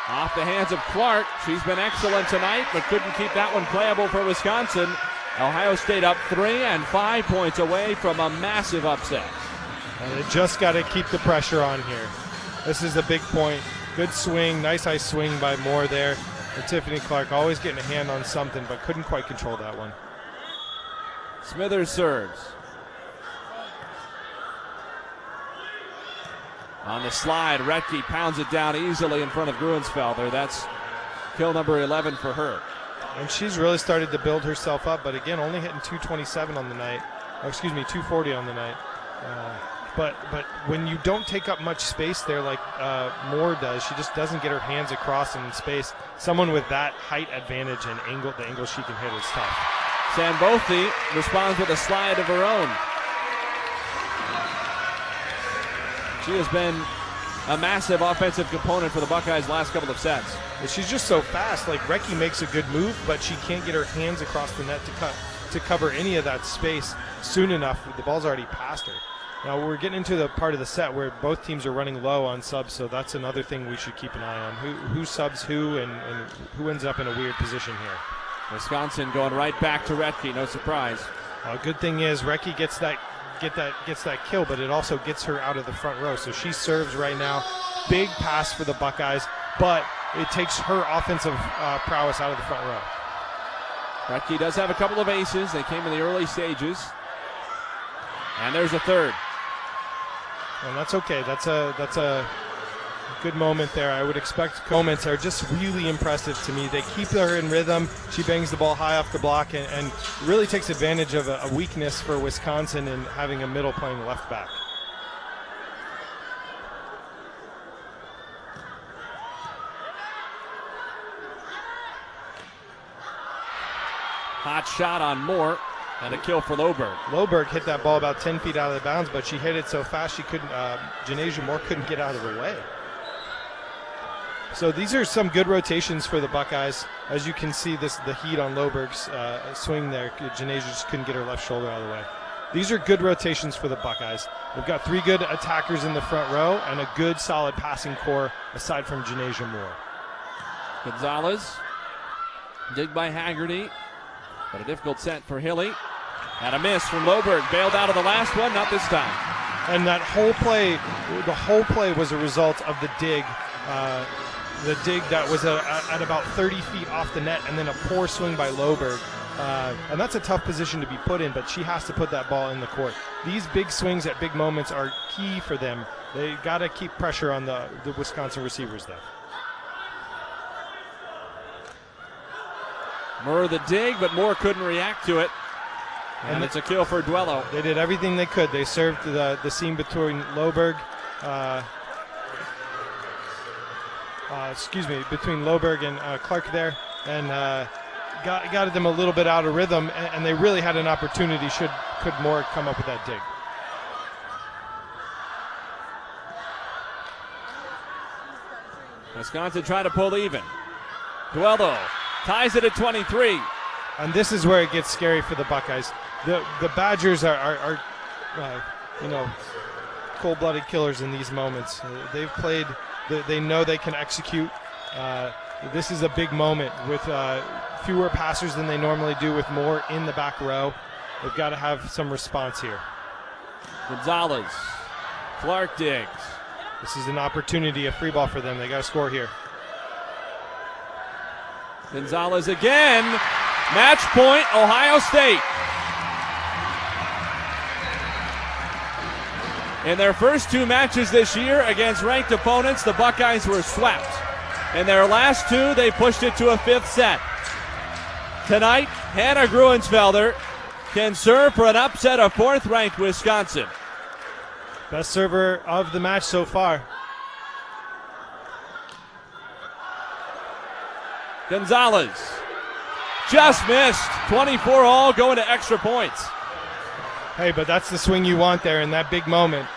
off the hands of Clark. She's been excellent tonight, but couldn't keep that one playable for Wisconsin. Ohio State up 3 and 5 points away from a massive upset.
And they just got to keep the pressure on here. This is a big point. Good swing, nice high swing by Moore there. And Tiffany Clark always getting a hand on something, but couldn't quite control that one.
Smithers serves. On the slide, Retke pounds it down easily in front of Gruensfelder. That's kill number 11 for her.
And she's really started to build herself up, but again, only hitting 227 on the night. Oh, excuse me, 240 on the night. But when you don't take up much space there like Moore does, she just doesn't get her hands across in space. Someone with that height advantage and angle, the angle she can hit is tough.
Sambothi responds with a slide of her own. She has been a massive offensive component for the Buckeyes last couple of sets.
She's just so fast. Like, Retke makes a good move, but she can't get her hands across the net to cover any of that space soon enough. The ball's already past her. Now we're getting into the part of the set where both teams are running low on subs, so that's another thing we should keep an eye on. Who subs who and who ends up in a weird position here.
Wisconsin going right back to Retke, no surprise.
Good thing is Retke gets that kill, but it also gets her out of the front row. So she serves right now. Big pass for the Buckeyes, but it takes her offensive prowess out of the front row.
Retke does have a couple of aces. They came in the early stages. And there's a third.
And that's okay. That's a good moment there. I would expect moments are just really impressive to me. They keep her in rhythm. She bangs the ball high off the block and really takes advantage of a weakness for Wisconsin in having a middle playing left back.
Hot shot on Moore. And a kill for Loberg.
Loberg hit that ball about 10 feet out of the bounds, but she hit it so fast she couldn't. Janasia Moore couldn't get out of the way. So these are some good rotations for the Buckeyes. As you can see, the heat on Loberg's swing there. Janasia just couldn't get her left shoulder out of the way. These are good rotations for the Buckeyes. They've got 3 good attackers in the front row and a good solid passing core aside from Janasia Moore.
Gonzalez, dig by Haggerty, but a difficult set for Hilly. And a miss from Loberg, bailed out of the last one, not this time.
And that whole play, the whole play was a result of the dig. The dig that was at about 30 feet off the net, and then a poor swing by Loberg. And that's a tough position to be put in, but she has to put that ball in the court. These big swings at big moments are key for them. They got to keep pressure on the Wisconsin receivers, though.
Moore the dig, but Moore couldn't react to it. And it's a kill for Duello.
They did everything they could. They served the seam between Loberg, between Loberg and Clark there, and got them a little bit out of rhythm, and they really had an opportunity could Moore come up with that dig.
Wisconsin trying to pull even. Duello ties it at 23.
And this is where it gets scary for the Buckeyes. The Badgers are cold-blooded killers in these moments. They've played. They know they can execute. This is a big moment with fewer passers than they normally do, with more in the back row. They've got to have some response here.
Gonzalez, Clark digs.
This is an opportunity, a free ball for them. They got to score here.
Gonzalez again. Match point, Ohio State. In their first 2 matches this year against ranked opponents, the Buckeyes were swept. In their last 2, they pushed it to a 5th set. Tonight, Hannah Gruensfelder can serve for an upset of 4th-ranked Wisconsin.
Best server of the match so far.
Gonzalez just missed. 24 all, going to extra points.
Hey, but that's the swing you want there in that big moment.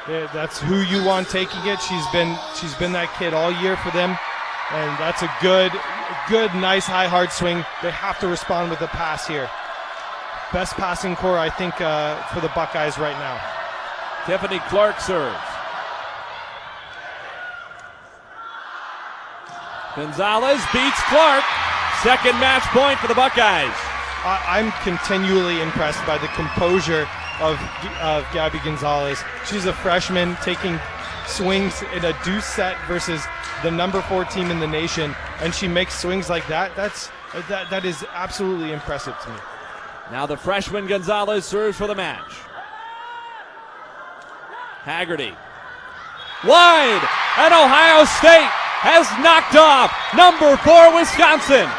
That's who you want taking it. She's been that kid all year for them, and that's a good, nice, high, hard swing. They have to respond with a pass here. Best passing core, I think, for the Buckeyes right now.
Tiffany Clark serves. Gonzalez beats Clark. Second match point for the Buckeyes.
I'm continually impressed by the composure of Gabby Gonzalez. She's a freshman taking swings in a deuce set versus the number 4 team in the nation, and she makes swings like that. That is absolutely impressive to me.
Now the freshman Gonzalez serves for the match. Haggerty. Wide, and Ohio State has knocked off number 4 Wisconsin.